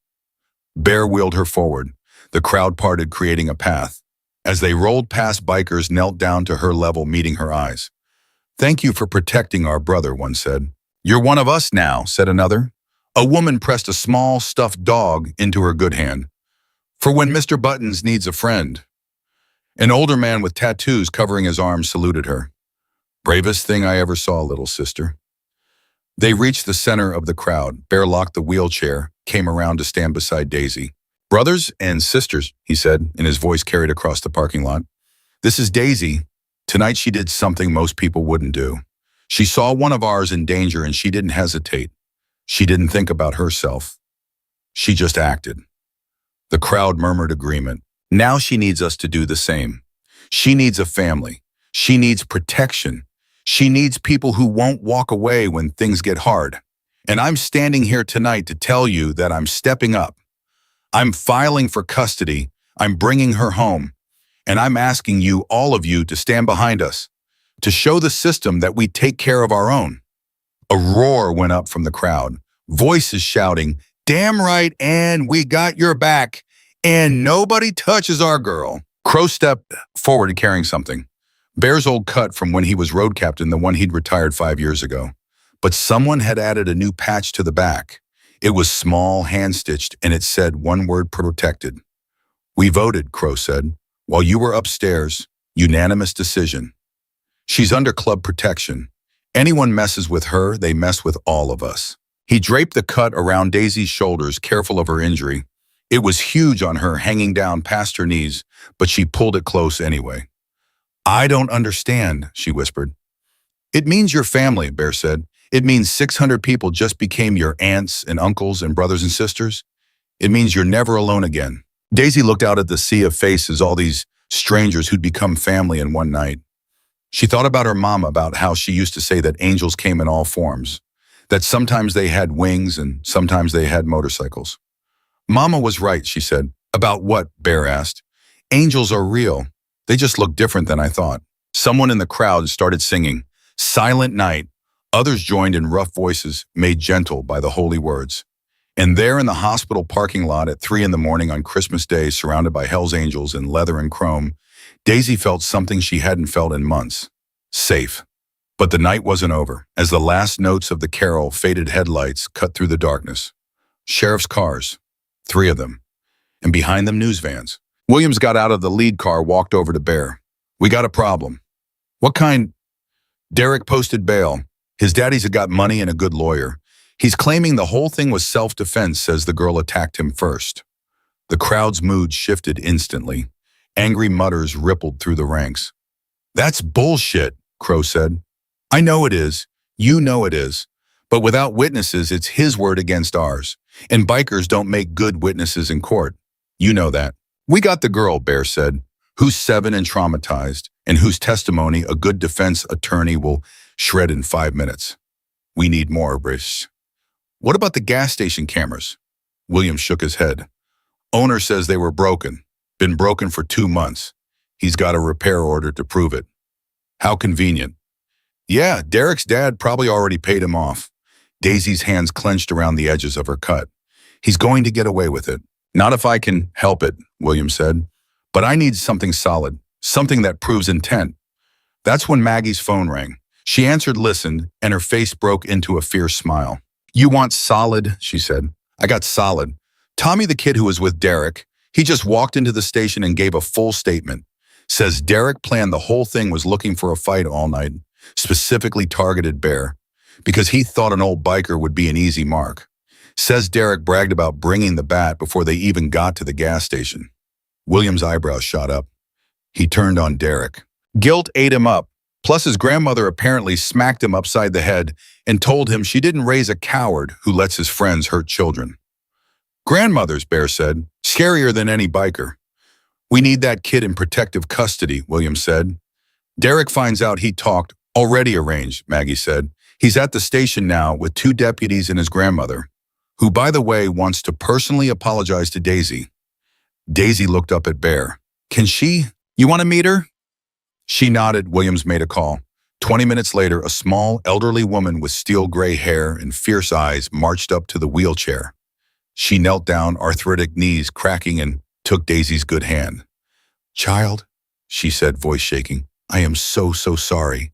S1: Bear wheeled her forward. The crowd parted, creating a path. As they rolled past, bikers knelt down to her level, meeting her eyes. "Thank you for protecting our brother," one said. "You're one of us now," said another. A woman pressed a small stuffed dog into her good hand. "For when Mr. Buttons needs a friend." An older man with tattoos covering his arms saluted her. "Bravest thing I ever saw, little sister." They reached the center of the crowd. Bear locked the wheelchair, came around to stand beside Daisy. "Brothers and sisters," he said, and his voice carried across the parking lot. "This is Daisy. Tonight she did something most people wouldn't do. She saw one of ours in danger and she didn't hesitate. She didn't think about herself. She just acted." The crowd murmured agreement. "Now she needs us to do the same. She needs a family. She needs protection. She needs people who won't walk away when things get hard. And I'm standing here tonight to tell you that I'm stepping up. I'm filing for custody. I'm bringing her home. And I'm asking you, all of you, to stand behind us, to show the system that we take care of our own." A roar went up from the crowd. Voices shouting, "Damn right, and we got your back, and nobody touches our girl." Crow stepped forward carrying something. Bear's old cut from when he was road captain, the one he'd retired 5 years ago. But someone had added a new patch to the back. It was small, hand-stitched, and it said one word: protected. "We voted," Crow said, "while you were upstairs. Unanimous decision. She's under club protection. Anyone messes with her, they mess with all of us." He draped the cut around Daisy's shoulders, careful of her injury. It was huge on her, hanging down past her knees, but she pulled it close anyway. "I don't understand," she whispered. "It means your family," Bear said. "It means 600 people just became your aunts and uncles and brothers and sisters. It means you're never alone again." Daisy looked out at the sea of faces, all these strangers who'd become family in one night. She thought about her mom, about how she used to say that angels came in all forms, that sometimes they had wings and sometimes they had motorcycles. "Mama was right," she said. "About what?" Bear asked. "Angels are real. They just look different than I thought." Someone in the crowd started singing, "Silent Night." Others joined in rough voices, made gentle by the holy words. And there in the hospital parking lot at 3 a.m. on Christmas Day, surrounded by Hell's Angels in leather and chrome, Daisy felt something she hadn't felt in months. Safe. But the night wasn't over. As the last notes of the carol, faded headlights cut through the darkness. Sheriff's cars, 3 of them, and behind them news vans. Williams got out of the lead car, walked over to Bear. "We got a problem." "What kind?" "Derek posted bail. His daddy's got money and a good lawyer. He's claiming the whole thing was self-defense, says the girl attacked him first." The crowd's mood shifted instantly. Angry mutters rippled through the ranks. "That's bullshit," Crow said. "I know it is. You know it is. But without witnesses, it's his word against ours. And bikers don't make good witnesses in court. You know that." "We got the girl," Bear said, "who's 7 and traumatized, and whose testimony a good defense attorney will shred in 5 minutes. We need more, Brish." "What about the gas station cameras?" Williams shook his head. "Owner says they were broken. Been broken for 2 months. He's got a repair order to prove it." "How convenient." "Yeah, Derek's dad probably already paid him off." Daisy's hands clenched around the edges of her cut. "He's going to get away with it." "Not if I can help it," Williams said. "But I need something solid, something that proves intent." That's when Maggie's phone rang. She answered, listened, and her face broke into a fierce smile. "You want solid?" she said. "I got solid. Tommy, the kid who was with Derek, he just walked into the station and gave a full statement. Says Derek planned the whole thing, was looking for a fight all night, specifically targeted Bear, because he thought an old biker would be an easy mark. Says Derek bragged about bringing the bat before they even got to the gas station." Williams' eyebrows shot up. He turned on Derek. Guilt ate him up. Plus, his grandmother apparently smacked him upside the head and told him she didn't raise a coward who lets his friends hurt children. Grandmothers, Bear said, scarier than any biker. We need that kid in protective custody, Williams said. Derek finds out he talked, already arranged, Maggie said. He's at the station now with 2 deputies and his grandmother, who, by the way, wants to personally apologize to Daisy. Daisy looked up at Bear. You want to meet her? She nodded. Williams made a call. 20 minutes later, a small, elderly woman with steel gray hair and fierce eyes marched up to the wheelchair. She knelt down, arthritic knees cracking, and took Daisy's good hand. Child, she said, voice shaking, I am so sorry.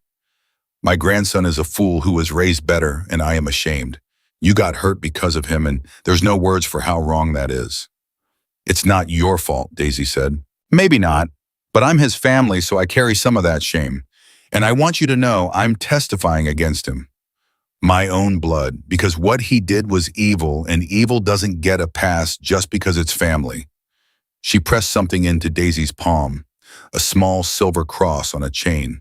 S1: My grandson is a fool who was raised better, and I am ashamed. You got hurt because of him, and there's no words for how wrong that is. It's not your fault, Daisy said. Maybe not, but I'm his family, so I carry some of that shame. And I want you to know I'm testifying against him. My own blood, because what he did was evil, and evil doesn't get a pass just because it's family. She pressed something into Daisy's palm, a small silver cross on a chain.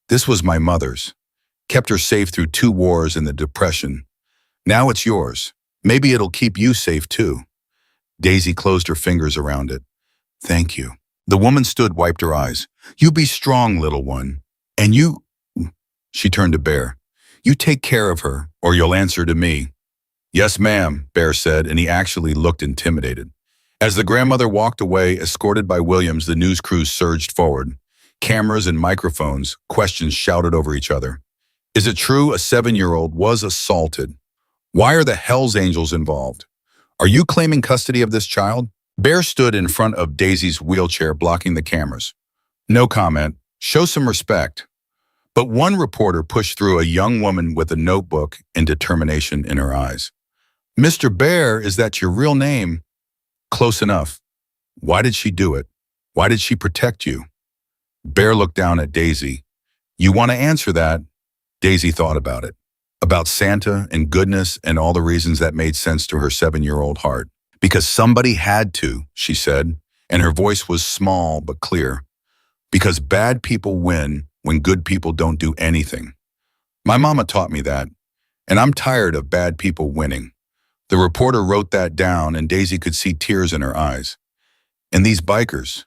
S1: This was my mother's. Kept her safe through 2 wars and the Depression. Now it's yours. Maybe it'll keep you safe too. Daisy closed her fingers around it. Thank you. The woman stood, wiped her eyes. You be strong, little one. And you... She turned to Bear. You take care of her, or you'll answer to me. Yes, ma'am, Bear said, and he actually looked intimidated. As the grandmother walked away, escorted by Williams, the news crew surged forward. Cameras and microphones, questions shouted over each other. Is it true a 7-year-old was assaulted? Why are the Hells Angels involved? Are you claiming custody of this child? Bear stood in front of Daisy's wheelchair, blocking the cameras. No comment. Show some respect. But one reporter pushed through, a young woman with a notebook and determination in her eyes. Mr. Bear, is that your real name? Close enough. Why did she do it? Why did she protect you? Bear looked down at Daisy. You want to answer that? Daisy thought about it. About Santa and goodness and all the reasons that made sense to her 7-year-old heart. Because somebody had to, she said, and her voice was small but clear. Because bad people win when good people don't do anything. My mama taught me that, and I'm tired of bad people winning. The reporter wrote that down, and Daisy could see tears in her eyes. And these bikers,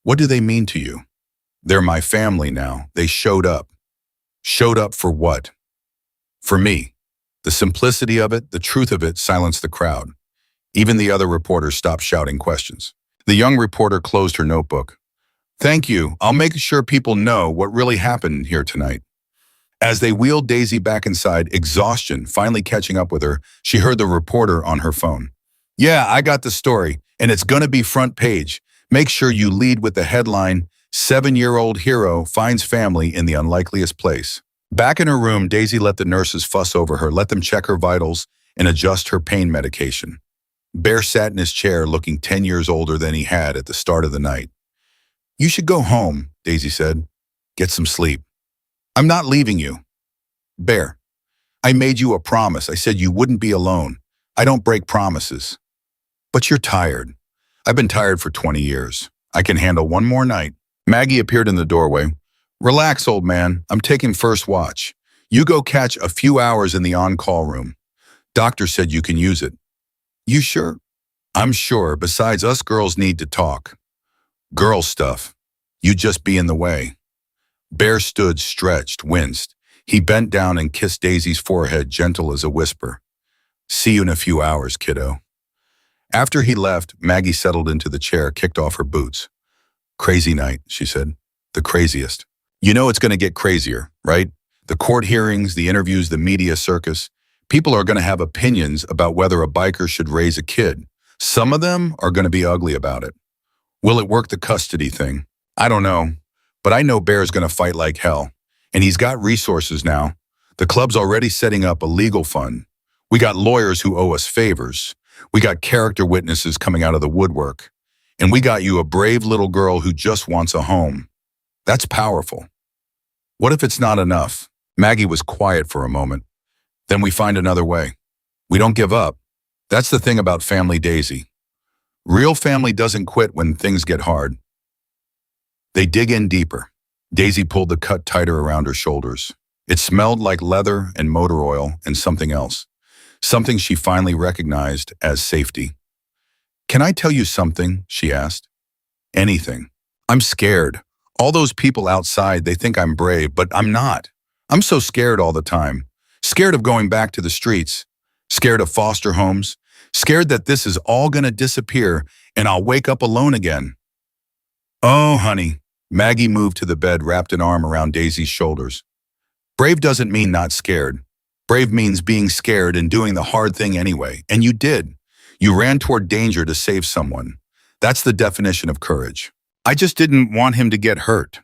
S1: what do they mean to you? They're my family now. They showed up. Showed up for what? For me. The simplicity of it, the truth of it, silenced the crowd. Even the other reporters stopped shouting questions. The young reporter closed her notebook. Thank you. I'll make sure people know what really happened here tonight. As they wheeled Daisy back inside, exhaustion finally catching up with her, she heard the reporter on her phone. Yeah, I got the story, and it's gonna be front page. Make sure you lead with the headline, 7-year-old hero finds family in the unlikeliest place. Back in her room, Daisy let the nurses fuss over her, let them check her vitals, and adjust her pain medication. Bear sat in his chair looking 10 years older than he had at the start of the night. You should go home, Daisy said. Get some sleep. I'm not leaving you. Bear, I made you a promise. I said you wouldn't be alone. I don't break promises. But you're tired. I've been tired for 20 years. I can handle one more night. Maggie appeared in the doorway. Relax, old man. I'm taking first watch. You go catch a few hours in the on-call room. Doctor said you can use it. You sure? I'm sure. Besides, us girls need to talk. Girl stuff. You just be in the way. Bear stood, stretched, winced. He bent down and kissed Daisy's forehead, gentle as a whisper. See you in a few hours, kiddo. After he left, Maggie settled into the chair, kicked off her boots. Crazy night, she said. The craziest. You know it's going to get crazier, right? The court hearings, the interviews, the media circus. People are going to have opinions about whether a biker should raise a kid. Some of them are going to be ugly about it. Will it work the custody thing? I don't know, but I know Bear's going to fight like hell. And he's got resources now. The club's already setting up a legal fund. We got lawyers who owe us favors. We got character witnesses coming out of the woodwork. And we got you a brave little girl who just wants a home. That's powerful. What if it's not enough? Maggie was quiet for a moment. Then we find another way. We don't give up. That's the thing about Family Daisy. Real family doesn't quit when things get hard. They dig in deeper. Daisy pulled the cut tighter around her shoulders. It smelled like leather and motor oil and something else. Something she finally recognized as safety. "Can I tell you something?" she asked. "Anything. I'm scared. All those people outside, they think I'm brave, but I'm not. I'm so scared all the time. Scared of going back to the streets. Scared of foster homes. Scared that this is all gonna disappear and I'll wake up alone again." "Oh, honey." Maggie moved to the bed, wrapped an arm around Daisy's shoulders. "Brave doesn't mean not scared. Brave means being scared and doing the hard thing anyway. And you did. You ran toward danger to save someone. That's the definition of courage. I just didn't want him to get hurt."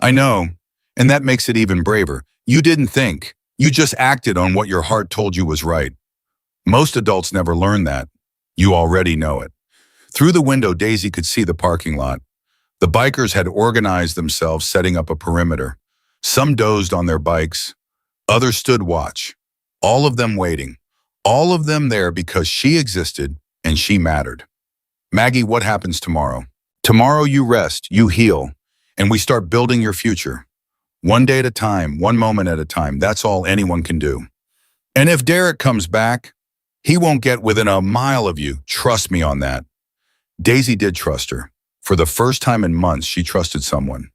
S1: "I know, and that makes it even braver. You didn't think. You just acted on what your heart told you was right. Most adults never learn that. You already know it." Through the window, Daisy could see the parking lot. The bikers had organized themselves, setting up a perimeter. Some dozed on their bikes. Others stood watch. All of them waiting. All of them there because she existed and she mattered. "Maggie, what happens tomorrow?" "Tomorrow you rest, you heal, and we start building your future. One day at a time, one moment at a time. That's all anyone can do. And if Derek comes back, he won't get within a mile of you. Trust me on that." Daisy did trust her. For the first time in months, she trusted someone.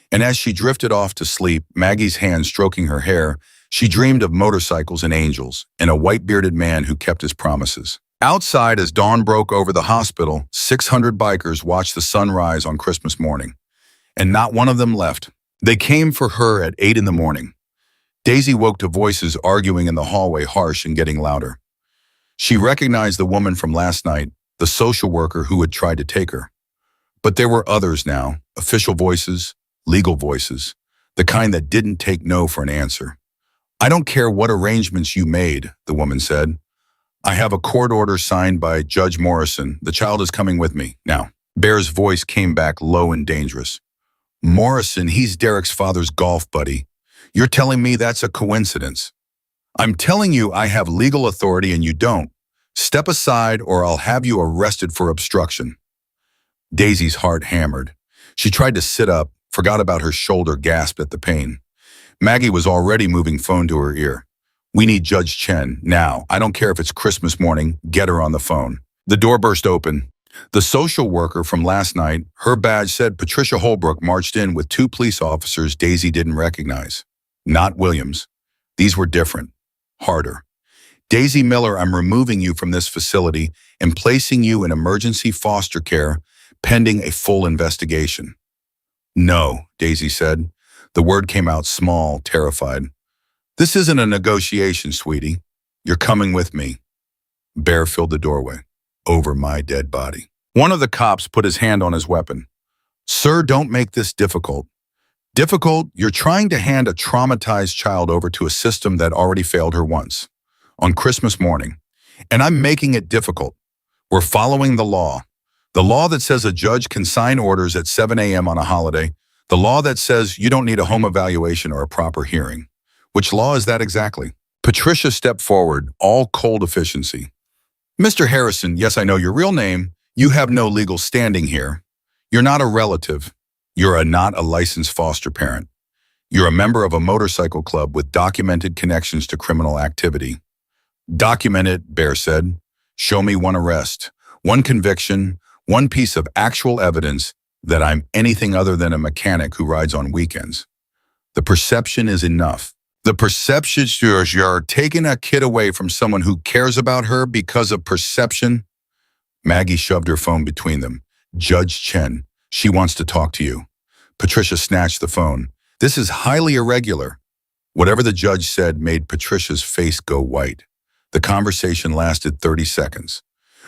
S1: And as she drifted off to sleep, Maggie's hand stroking her hair, she dreamed of motorcycles and angels, and a white-bearded man who kept his promises. Outside, as dawn broke over the hospital, 600 bikers watched the sun rise on Christmas morning. And not one of them left. They came for her at 8 in the morning. Daisy woke to voices arguing in the hallway, harsh and getting louder. She recognized the woman from last night, the social worker who had tried to take her. But there were others now, official voices, legal voices, the kind that didn't take no for an answer. "I don't care what arrangements you made," the woman said. "I have a court order signed by Judge Morrison. The child is coming with me now." Bear's voice came back low and dangerous. "Morrison, he's Derek's father's golf buddy. You're telling me that's a coincidence? I'm telling you I have legal authority and you don't. Step aside or I'll have you arrested for obstruction." Daisy's heart hammered. She tried to sit up, forgot about her shoulder, gasped at the pain. Maggie was already moving phone to her ear. "We need Judge Chen, now. I don't care if it's Christmas morning, get her on the phone." The door burst open. The social worker from last night, her badge said Patricia Holbrook, marched in with 2 police officers Daisy didn't recognize. Not Williams. These were different. Harder. "Daisy Miller, I'm removing you from this facility and placing you in emergency foster care pending a full investigation." "No," Daisy said. The word came out small, terrified. "This isn't a negotiation, sweetie. You're coming with me." Bear filled the doorway. "Over my dead body." One of the cops put his hand on his weapon. "Sir, don't make this difficult." "Difficult? You're trying to hand a traumatized child over to a system that already failed her once. On Christmas morning. And I'm making it difficult. We're following the law. The law that says a judge can sign orders at 7 a.m. on a holiday. The law that says you don't need a home evaluation or a proper hearing. Which law is that exactly?" Patricia stepped forward, all cold efficiency. "Mr. Harrison, yes, I know your real name. You have no legal standing here. You're not a relative. You're not a licensed foster parent. You're a member of a motorcycle club with documented connections to criminal activity." "Document it," Bear said. "Show me one arrest, one conviction, one piece of actual evidence that I'm anything other than a mechanic who rides on weekends. The perception is enough. The perception you're taking a kid away from someone who cares about her because of perception." Maggie shoved her phone between them. "Judge Chen, she wants to talk to you." Patricia snatched the phone. "This is highly irregular." Whatever the judge said made Patricia's face go white. The conversation lasted 30 seconds.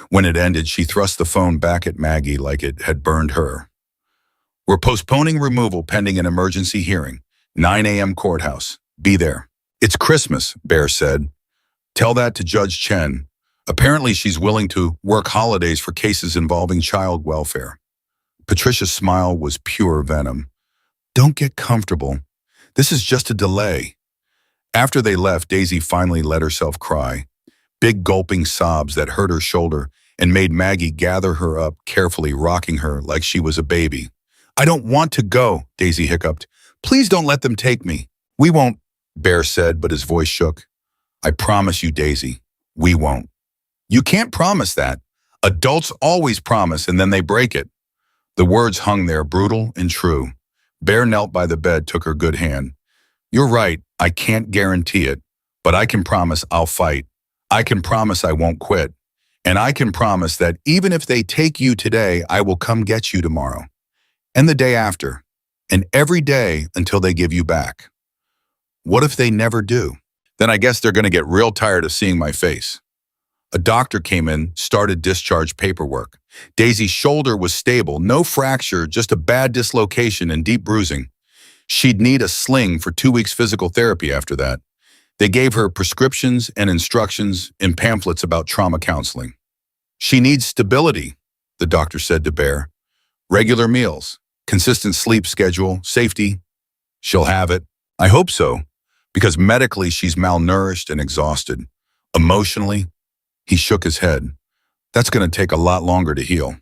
S1: When it ended, she thrust the phone back at Maggie like it had burned her. "We're postponing removal pending an emergency hearing. 9 a.m. courthouse. Be there." "It's Christmas," Bear said. "Tell that to Judge Chen. Apparently she's willing to work holidays for cases involving child welfare." Patricia's smile was pure venom. "Don't get comfortable. This is just a delay." After they left, Daisy finally let herself cry. Big gulping sobs that hurt her shoulder and made Maggie gather her up carefully, rocking her like she was a baby. "I don't want to go," Daisy hiccuped. Please don't let them take me. We won't, Bear said, but his voice shook. I promise you, Daisy, we won't. You can't promise that. Adults always promise and then they break it. The words hung there, brutal and true. Bear knelt by the bed, took her good hand. You're right, I can't guarantee it, but I can promise I'll fight. I can promise I won't quit. And I can promise that even if they take you today, I will come get you tomorrow. And the day after. And every day until they give you back. What if they never do? Then I guess they're going to get real tired of seeing my face. A doctor came in, started discharge paperwork. Daisy's shoulder was stable, no fracture, just a bad dislocation and deep bruising. She'd need a sling for 2 weeks physical therapy after that. They gave her prescriptions and instructions in pamphlets about trauma counseling. She needs stability, the doctor said to Bear. Regular meals, consistent sleep schedule, safety. She'll have it. I hope so, because medically she's malnourished and exhausted. Emotionally, he shook his head. That's going to take a lot longer to heal.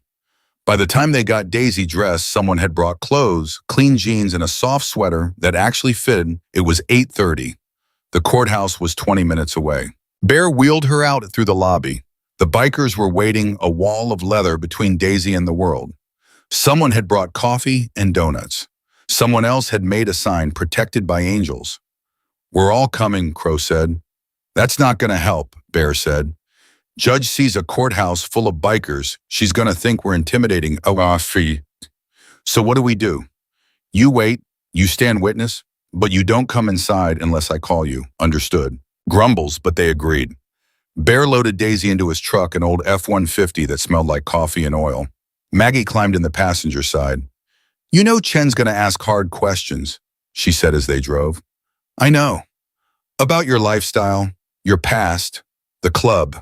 S1: By the time they got Daisy dressed, someone had brought clothes, clean jeans, and a soft sweater that actually fitted. It was 8:30. The courthouse was 20 minutes away. Bear wheeled her out through the lobby. The bikers were waiting, a wall of leather between Daisy and the world. Someone had brought coffee and donuts. Someone else had made a sign, protected by angels. We're all coming, Crow said. That's not going to help, Bear said. Judge sees a courthouse full of bikers. She's going to think we're intimidating. So what do? You wait, you stand witness, but you don't come inside unless I call you. Understood. Grumbles, but they agreed. Bear loaded Daisy into his truck, an old F-150 that smelled like coffee and oil. Maggie climbed in the passenger side. You know Chen's going to ask hard questions, she said as they drove. I know. About your lifestyle, your past, the club.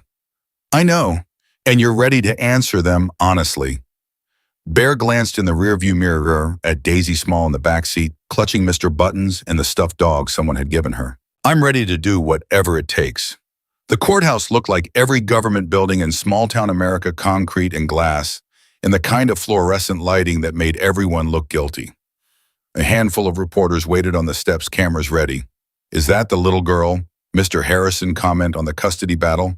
S1: I know, and you're ready to answer them honestly. Bear glanced in the rearview mirror at Daisy Small in the back seat, clutching Mr. Buttons and the stuffed dog someone had given her. I'm ready to do whatever it takes. The courthouse looked like every government building in small-town America, concrete and glass, and the kind of fluorescent lighting that made everyone look guilty. A handful of reporters waited on the steps, cameras ready. Is that the little girl? Mr. Harrison comment on the custody battle.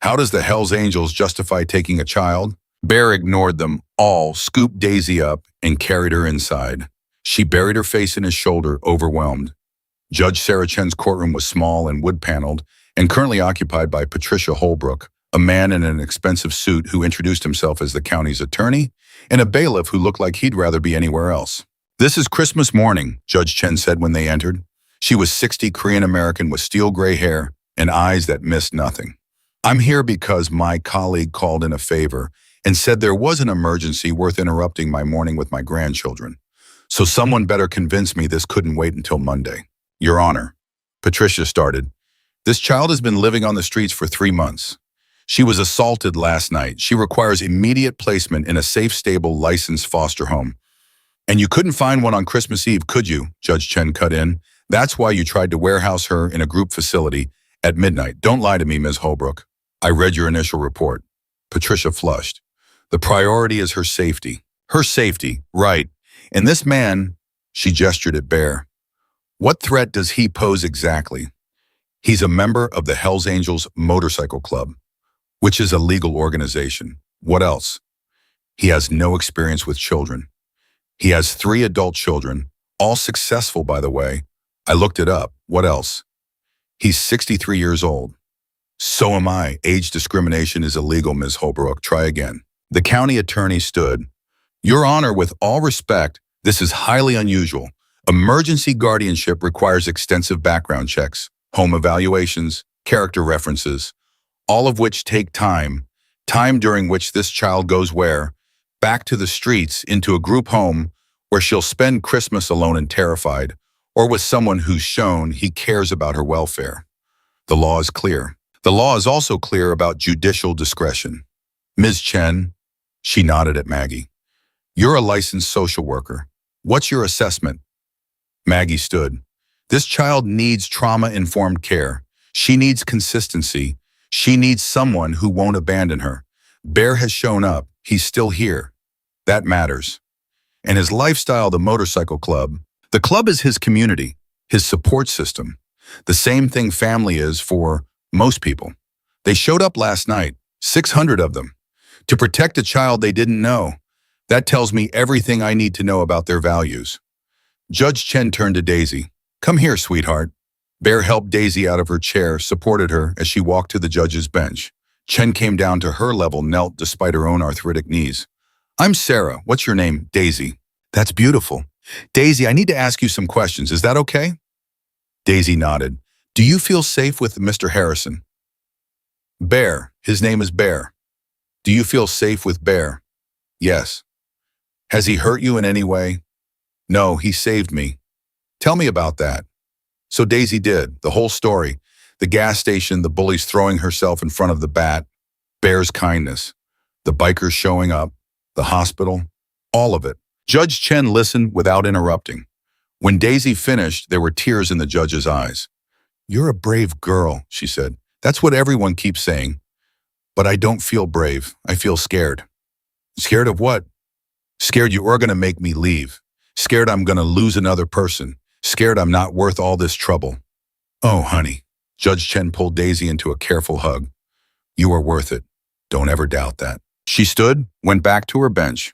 S1: How does the Hells Angels justify taking a child? Bear ignored them all, scooped Daisy up, and carried her inside. She buried her face in his shoulder, overwhelmed. Judge Sarah Chen's courtroom was small and wood-paneled, and currently occupied by Patricia Holbrook, a man in an expensive suit who introduced himself as the county's attorney, and a bailiff who looked like he'd rather be anywhere else. This is Christmas morning, Judge Chen said when they entered. She was 60, Korean-American with steel gray hair and eyes that missed nothing. I'm here because my colleague called in a favor and said there was an emergency worth interrupting my morning with my grandchildren. So someone better convince me this couldn't wait until Monday. Your Honor, Patricia started. This child has been living on the streets for 3 months. She was assaulted last night. She requires immediate placement in a safe, stable, licensed foster home. And you couldn't find one on Christmas Eve, could you? Judge Chen cut in. That's why you tried to warehouse her in a group facility at midnight. Don't lie to me, Ms. Holbrook. I read your initial report. Patricia flushed. The priority is her safety. Her safety, right. And this man, she gestured at Bear. What threat does he pose exactly? He's a member of the Hells Angels Motorcycle Club, which is a legal organization. What else? He has no experience with children. He has 3 adult children, all successful, by the way. I looked it up. What else? He's 63 years old. So am I. Age discrimination is illegal, Ms. Holbrook. Try again. The county attorney stood. Your Honor, with all respect, this is highly unusual. Emergency guardianship requires extensive background checks, home evaluations, character references, all of which take time during which this child goes where? Back to the streets, into a group home where she'll spend Christmas alone and terrified, or with someone who's shown he cares about her welfare. The law is clear. The law is also clear about judicial discretion. Ms. Chen, she nodded at Maggie. You're a licensed social worker. What's your assessment? Maggie stood. This child needs trauma-informed care. She needs consistency. She needs someone who won't abandon her. Bear has shown up. He's still here. That matters. And his lifestyle, the motorcycle club, The club is his community, his support system. The same thing family is for most people. They showed up last night, 600 of them, to protect a child they didn't know. That tells me everything I need to know about their values. Judge Chen turned to Daisy. Come here, sweetheart. Bear helped Daisy out of her chair, supported her as she walked to the judge's bench. Chen came down to her level, knelt despite her own arthritic knees. I'm Sarah. What's your name? Daisy. That's beautiful. Daisy, I need to ask you some questions. Is that okay? Daisy nodded. Do you feel safe with Mr. Harrison? Bear. His name is Bear. Do you feel safe with Bear? Yes. Has he hurt you in any way? No, he saved me. Tell me about that. So Daisy did, the whole story. The gas station, the bullies throwing herself in front of the bat, Bear's kindness, the bikers showing up, the hospital, all of it. Judge Chen listened without interrupting. When Daisy finished, there were tears in the judge's eyes. You're a brave girl, she said. That's what everyone keeps saying. But I don't feel brave. I feel scared. Scared of what? Scared you are going to make me leave. Scared I'm going to lose another person. Scared I'm not worth all this trouble. Oh, honey. Judge Chen pulled Daisy into a careful hug. You are worth it. Don't ever doubt that. She stood, went back to her bench.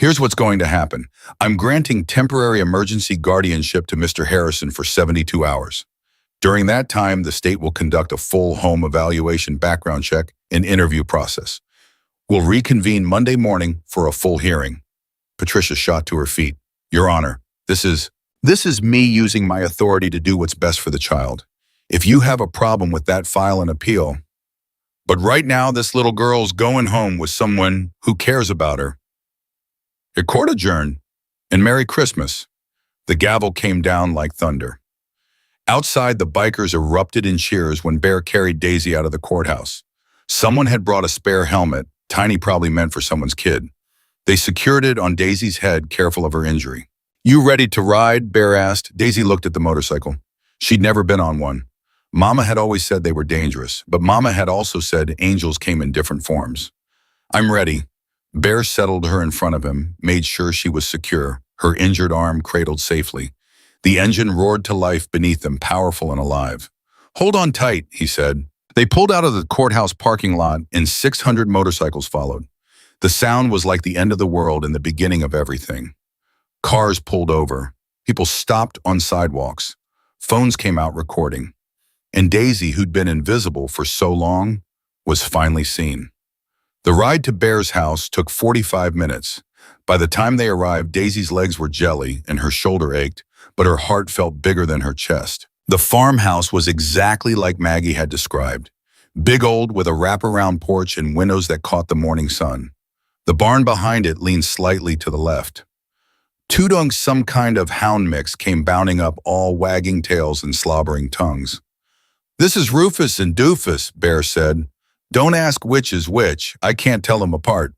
S1: Here's what's going to happen. I'm granting temporary emergency guardianship to Mr. Harrison for 72 hours. During that time, the state will conduct a full home evaluation background check and interview process. We'll reconvene Monday morning for a full hearing. Patricia shot to her feet. Your Honor, this is me using my authority to do what's best for the child. If you have a problem with that, file an appeal. But right now, this little girl's going home with someone who cares about her. Your court adjourned, and Merry Christmas. The gavel came down like thunder. Outside, the bikers erupted in cheers when Bear carried Daisy out of the courthouse. Someone had brought a spare helmet, tiny probably meant for someone's kid. They secured it on Daisy's head, careful of her injury. You ready to ride? Bear asked. Daisy looked at the motorcycle. She'd never been on one. Mama had always said they were dangerous, but Mama had also said angels came in different forms. I'm ready. Bear settled her in front of him, made sure she was secure, her injured arm cradled safely. The engine roared to life beneath them, powerful and alive. Hold on tight, he said. They pulled out of the courthouse parking lot and 600 motorcycles followed. The sound was like the end of the world and the beginning of everything. Cars pulled over. People stopped on sidewalks. Phones came out recording. And Daisy, who'd been invisible for so long, was finally seen. The ride to Bear's house took 45 minutes. By the time they arrived, Daisy's legs were jelly and her shoulder ached, but her heart felt bigger than her chest. The farmhouse was exactly like Maggie had described. Big old with a wraparound porch and windows that caught the morning sun. The barn behind it leaned slightly to the left. Tudung, some kind of hound mix, came bounding up, all wagging tails and slobbering tongues. This is Rufus and Doofus, Bear said. Don't ask which is which. I can't tell them apart.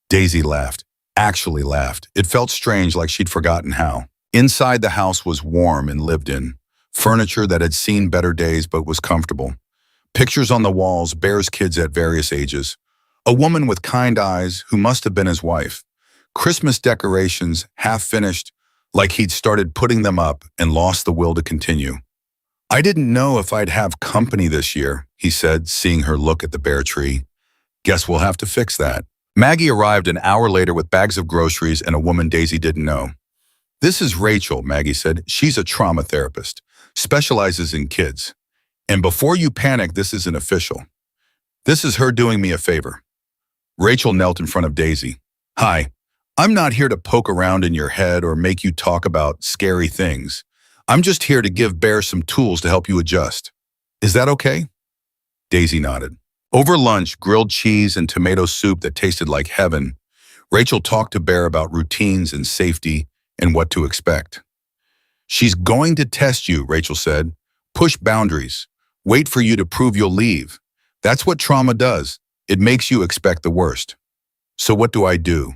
S1: Daisy laughed. Actually laughed. It felt strange, like she'd forgotten how. Inside, the house was warm and lived in. Furniture that had seen better days but was comfortable. Pictures on the walls, Bear's kids at various ages. A woman with kind eyes who must have been his wife. Christmas decorations, half finished, like he'd started putting them up and lost the will to continue. I didn't know if I'd have company this year, he said, seeing her look at the bare tree. Guess we'll have to fix that. Maggie arrived an hour later with bags of groceries and a woman Daisy didn't know. This is Rachel, Maggie said. She's a trauma therapist, specializes in kids. And before you panic, this isn't official. This is her doing me a favor. Rachel knelt in front of Daisy. Hi, I'm not here to poke around in your head or make you talk about scary things. I'm just here to give Bear some tools to help you adjust. Is that okay? Daisy nodded. Over lunch, grilled cheese and tomato soup that tasted like heaven, Rachel talked to Bear about routines and safety and what to expect. She's going to test you, Rachel said. Push boundaries. Wait for you to prove you'll leave. That's what trauma does. It makes you expect the worst. So what do I do?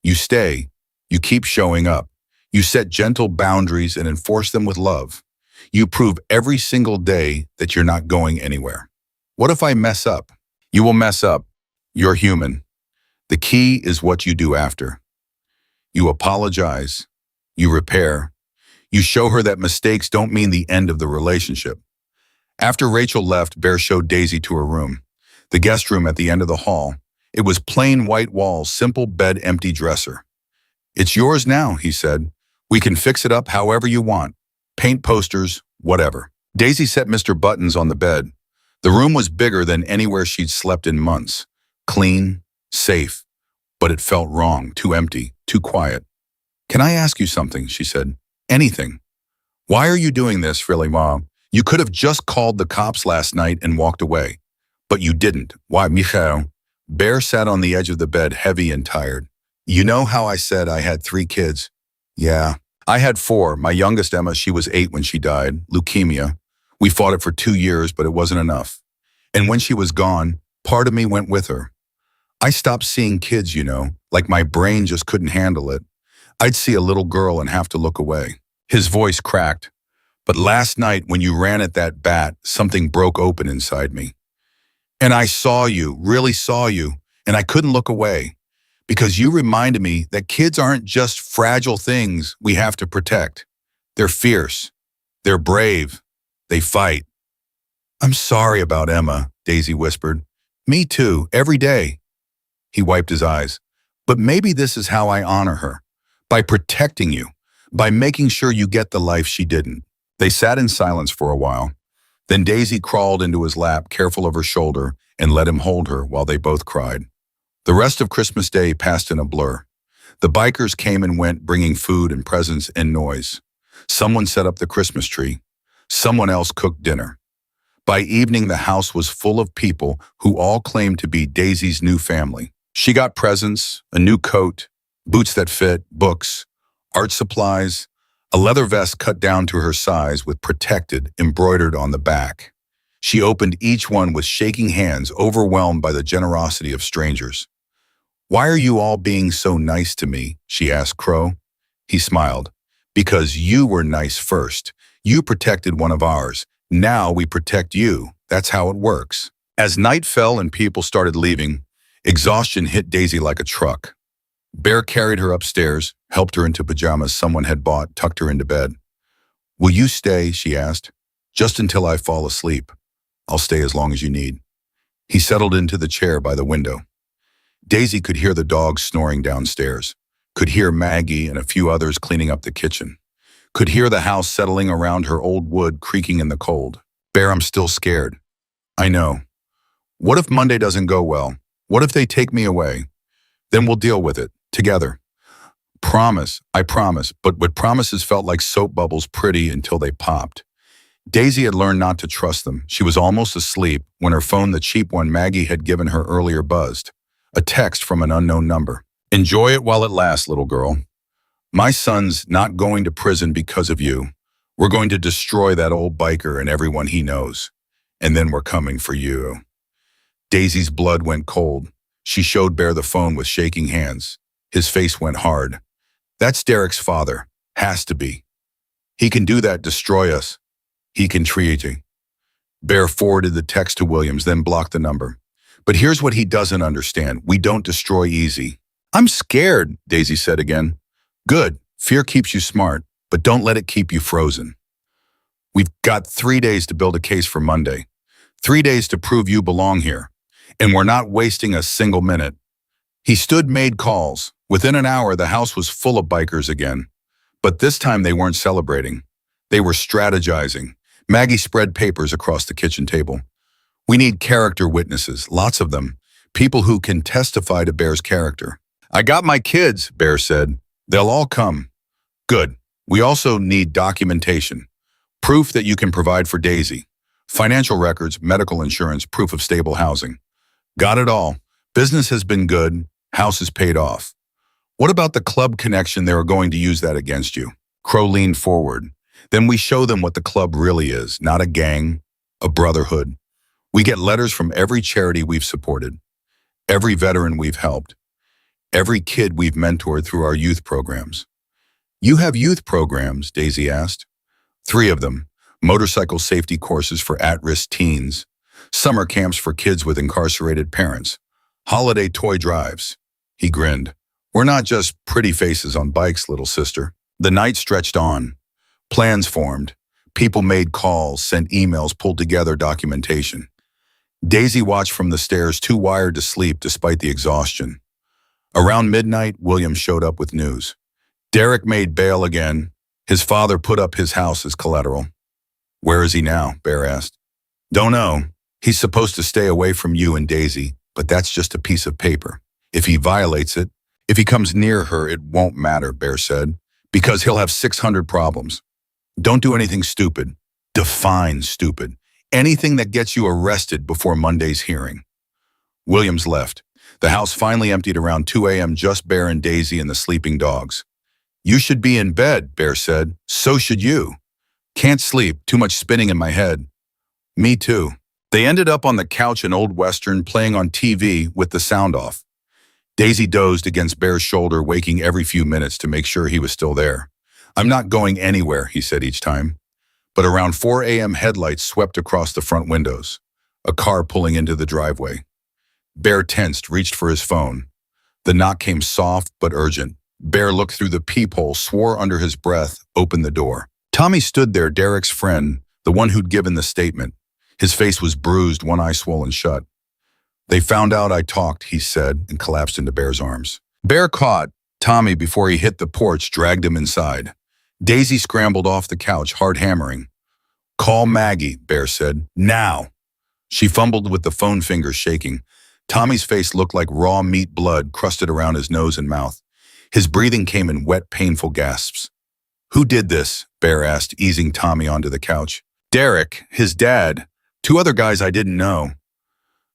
S1: You stay. You keep showing up. You set gentle boundaries and enforce them with love. You prove every single day that you're not going anywhere. What if I mess up? You will mess up. You're human. The key is what you do after. You apologize. You repair. You show her that mistakes don't mean the end of the relationship. After Rachel left, Bear showed Daisy to her room, the guest room at the end of the hall. It was plain white walls, simple bed, empty dresser. "It's yours now," he said. "We can fix it up however you want. Paint posters, whatever." Daisy set Mr. Buttons on the bed. The room was bigger than anywhere she'd slept in months. Clean, safe, but it felt wrong, too empty, too quiet. "Can I ask you something?" she said. "Anything." "Why are you doing this, really, Mom? You could have just called the cops last night and walked away. But you didn't. Why, Michael?" Bear sat on the edge of the bed, heavy and tired. "You know how I said I had 3 kids?" "Yeah. I had 4. My youngest, Emma, she was 8 when she died. Leukemia. We fought it for 2 years, but it wasn't enough. And when she was gone, part of me went with her. I stopped seeing kids, like my brain just couldn't handle it. I'd see a little girl and have to look away." His voice cracked. "But last night when you ran at that bat, something broke open inside me. And I saw you, really saw you, and I couldn't look away. Because you reminded me that kids aren't just fragile things we have to protect. They're fierce. They're brave. They fight." "I'm sorry about Emma," Daisy whispered. "Me too, every day." He wiped his eyes. "But maybe this is how I honor her. By protecting you. By making sure you get the life she didn't." They sat in silence for a while. Then Daisy crawled into his lap, careful of her shoulder, and let him hold her while they both cried. The rest of Christmas Day passed in a blur. The bikers came and went, bringing food and presents and noise. Someone set up the Christmas tree. Someone else cooked dinner. By evening, the house was full of people who all claimed to be Daisy's new family. She got presents, a new coat, boots that fit, books, art supplies, a leather vest cut down to her size with "protected" embroidered on the back. She opened each one with shaking hands, overwhelmed by the generosity of strangers. "Why are you all being so nice to me?" she asked Crow. He smiled. "Because you were nice first. You protected one of ours. Now we protect you. That's how it works." As night fell and people started leaving, exhaustion hit Daisy like a truck. Bear carried her upstairs, helped her into pajamas someone had bought, tucked her into bed. "Will you stay?" she asked. "Just until I fall asleep. I'll stay as long as you need." He settled into the chair by the window. Daisy could hear the dogs snoring downstairs, could hear Maggie and a few others cleaning up the kitchen, could hear the house settling around her old wood creaking in the cold. "Bear, I'm still scared." "I know. What if Monday doesn't go well? What if they take me away? Then we'll deal with it, together." "Promise, I promise," but what promises felt like soap bubbles, pretty until they popped. Daisy had learned not to trust them. She was almost asleep when her phone, the cheap one Maggie had given her earlier, buzzed. A text from an unknown number. "Enjoy it while it lasts, little girl. My son's not going to prison because of you. We're going to destroy that old biker and everyone he knows. And then we're coming for you." Daisy's blood went cold. She showed Bear the phone with shaking hands. His face went hard. "That's Derek's father. Has to be. He can do that, destroy us. He can treat you." Bear forwarded the text to Williams, then blocked the number. "But here's what he doesn't understand. We don't destroy easy." "I'm scared," Daisy said again. "Good. Fear keeps you smart, but don't let it keep you frozen. We've got 3 days to build a case for Monday. 3 days to prove you belong here. And we're not wasting a single minute." He stood, made calls. Within an hour, the house was full of bikers again. But this time they weren't celebrating. They were strategizing. Maggie spread papers across the kitchen table. "We need character witnesses, lots of them. People who can testify to Bear's character." "I got my kids," Bear said. "They'll all come." "Good. We also need documentation. Proof that you can provide for Daisy. Financial records, medical insurance, proof of stable housing." "Got it all. Business has been good. House is paid off." "What about the club connection? They are going to use that against you." Crow leaned forward. "Then we show them what the club really is, not a gang, a brotherhood. We get letters from every charity we've supported, every veteran we've helped, every kid we've mentored through our youth programs." "You have youth programs?" Daisy asked. 3 of them. Motorcycle safety courses for at-risk teens, summer camps for kids with incarcerated parents, holiday toy drives. He grinned. "We're not just pretty faces on bikes, little sister." The night stretched on. Plans formed. People made calls, sent emails, pulled together documentation. Daisy watched from the stairs, too wired to sleep despite the exhaustion. Around midnight, William showed up with news. Derek made bail again. His father put up his house as collateral. Where is he now? Bear asked. Don't know. He's supposed to stay away from you and Daisy, but that's just a piece of paper. If he violates it, if he comes near her, it won't matter, Bear said, because he'll have 600 problems. Don't do anything stupid. Define stupid. Anything that gets you arrested before Monday's hearing. Williams left. The house finally emptied around 2 a.m., just Bear and Daisy and the sleeping dogs. You should be in bed, Bear said. So should you. Can't sleep, too much spinning in my head. Me too. They ended up on the couch in Old Western, playing on TV with the sound off. Daisy dozed against Bear's shoulder, waking every few minutes to make sure he was still there. I'm not going anywhere, he said each time. But around 4 a.m., headlights swept across the front windows, a car pulling into the driveway. Bear tensed, reached for his phone. The knock came soft but urgent. Bear looked through the peephole, swore under his breath, opened the door. Tommy stood there, Derek's friend, the one who'd given the statement. His face was bruised, one eye swollen shut. They found out I talked, he said, and collapsed into Bear's arms. Bear caught Tommy before he hit the porch, dragged him inside. Daisy scrambled off the couch, hard hammering. Call Maggie, Bear said. Now. She fumbled with the phone, fingers shaking. Tommy's face looked like raw meat, blood crusted around his nose and mouth. His breathing came in wet, painful gasps. Who did this? Bear asked, easing Tommy onto the couch. Derek, his dad. 2 other guys I didn't know.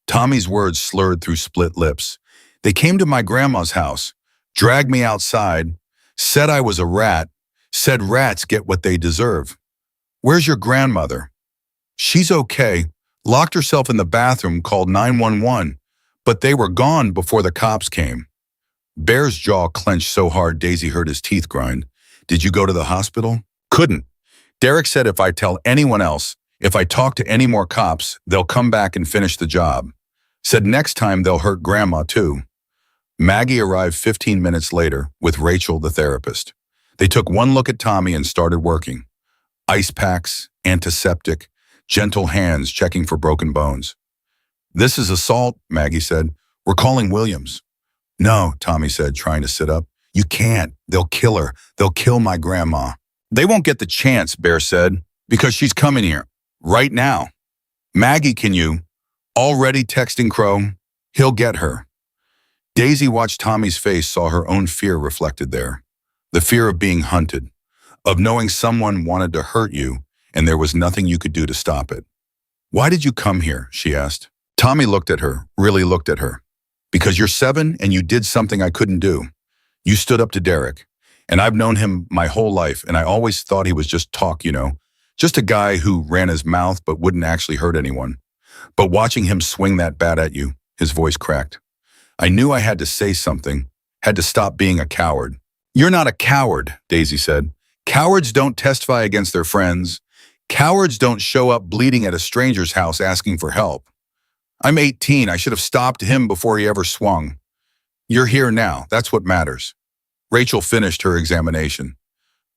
S1: Tommy's words slurred through split lips. They came to my grandma's house, dragged me outside, said I was a rat, said rats get what they deserve. Where's your grandmother? She's okay. Locked herself in the bathroom, called 911, but they were gone before the cops came. Bear's jaw clenched so hard Daisy heard his teeth grind. Did you go to the hospital? Couldn't. Derek said if I tell anyone else, if I talk to any more cops, they'll come back and finish the job. Said next time they'll hurt Grandma too. Maggie arrived 15 minutes later with Rachel, the therapist. They took one look at Tommy and started working. Ice packs, antiseptic, gentle hands checking for broken bones. This is assault, Maggie said. We're calling Williams. No, Tommy said, trying to sit up. You can't. They'll kill her. They'll kill my grandma. They won't get the chance, Bear said, because she's coming here. Right now. Maggie, can you? Already texting Crow. He'll get her. Daisy watched Tommy's face, saw her own fear reflected there. The fear of being hunted, of knowing someone wanted to hurt you and there was nothing you could do to stop it. Why did you come here? She asked. Tommy looked at her, really looked at her. Because you're 7 and you did something I couldn't do. You stood up to Derek. And I've known him my whole life, and I always thought he was just talk, just a guy who ran his mouth but wouldn't actually hurt anyone. But watching him swing that bat at you, his voice cracked. I knew I had to say something, had to stop being a coward. You're not a coward, Daisy said. Cowards don't testify against their friends. Cowards don't show up bleeding at a stranger's house asking for help. I'm 18. I should have stopped him before he ever swung. You're here now. That's what matters. Rachel finished her examination.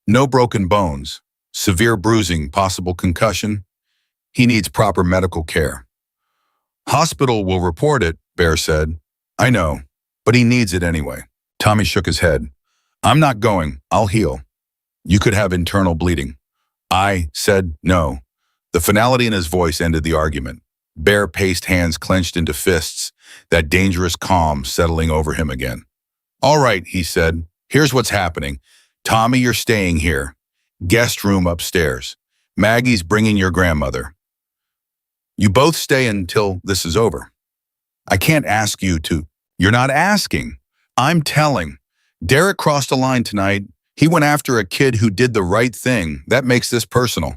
S1: No broken bones, severe bruising, possible concussion. He needs proper medical care. Hospital will report it, Bear said. I know, but he needs it anyway. Tommy shook his head. I'm not going. I'll heal. You could have internal bleeding. I said no. The finality in his voice ended the argument. Bear paced, hands clenched into fists, that dangerous calm settling over him again. All right, he said. Here's what's happening. Tommy, you're staying here. Guest room upstairs. Maggie's bringing your grandmother. You both stay until this is over. I can't ask you to. You're not asking. I'm telling. Derek crossed a line tonight. He went after a kid who did the right thing. That makes this personal.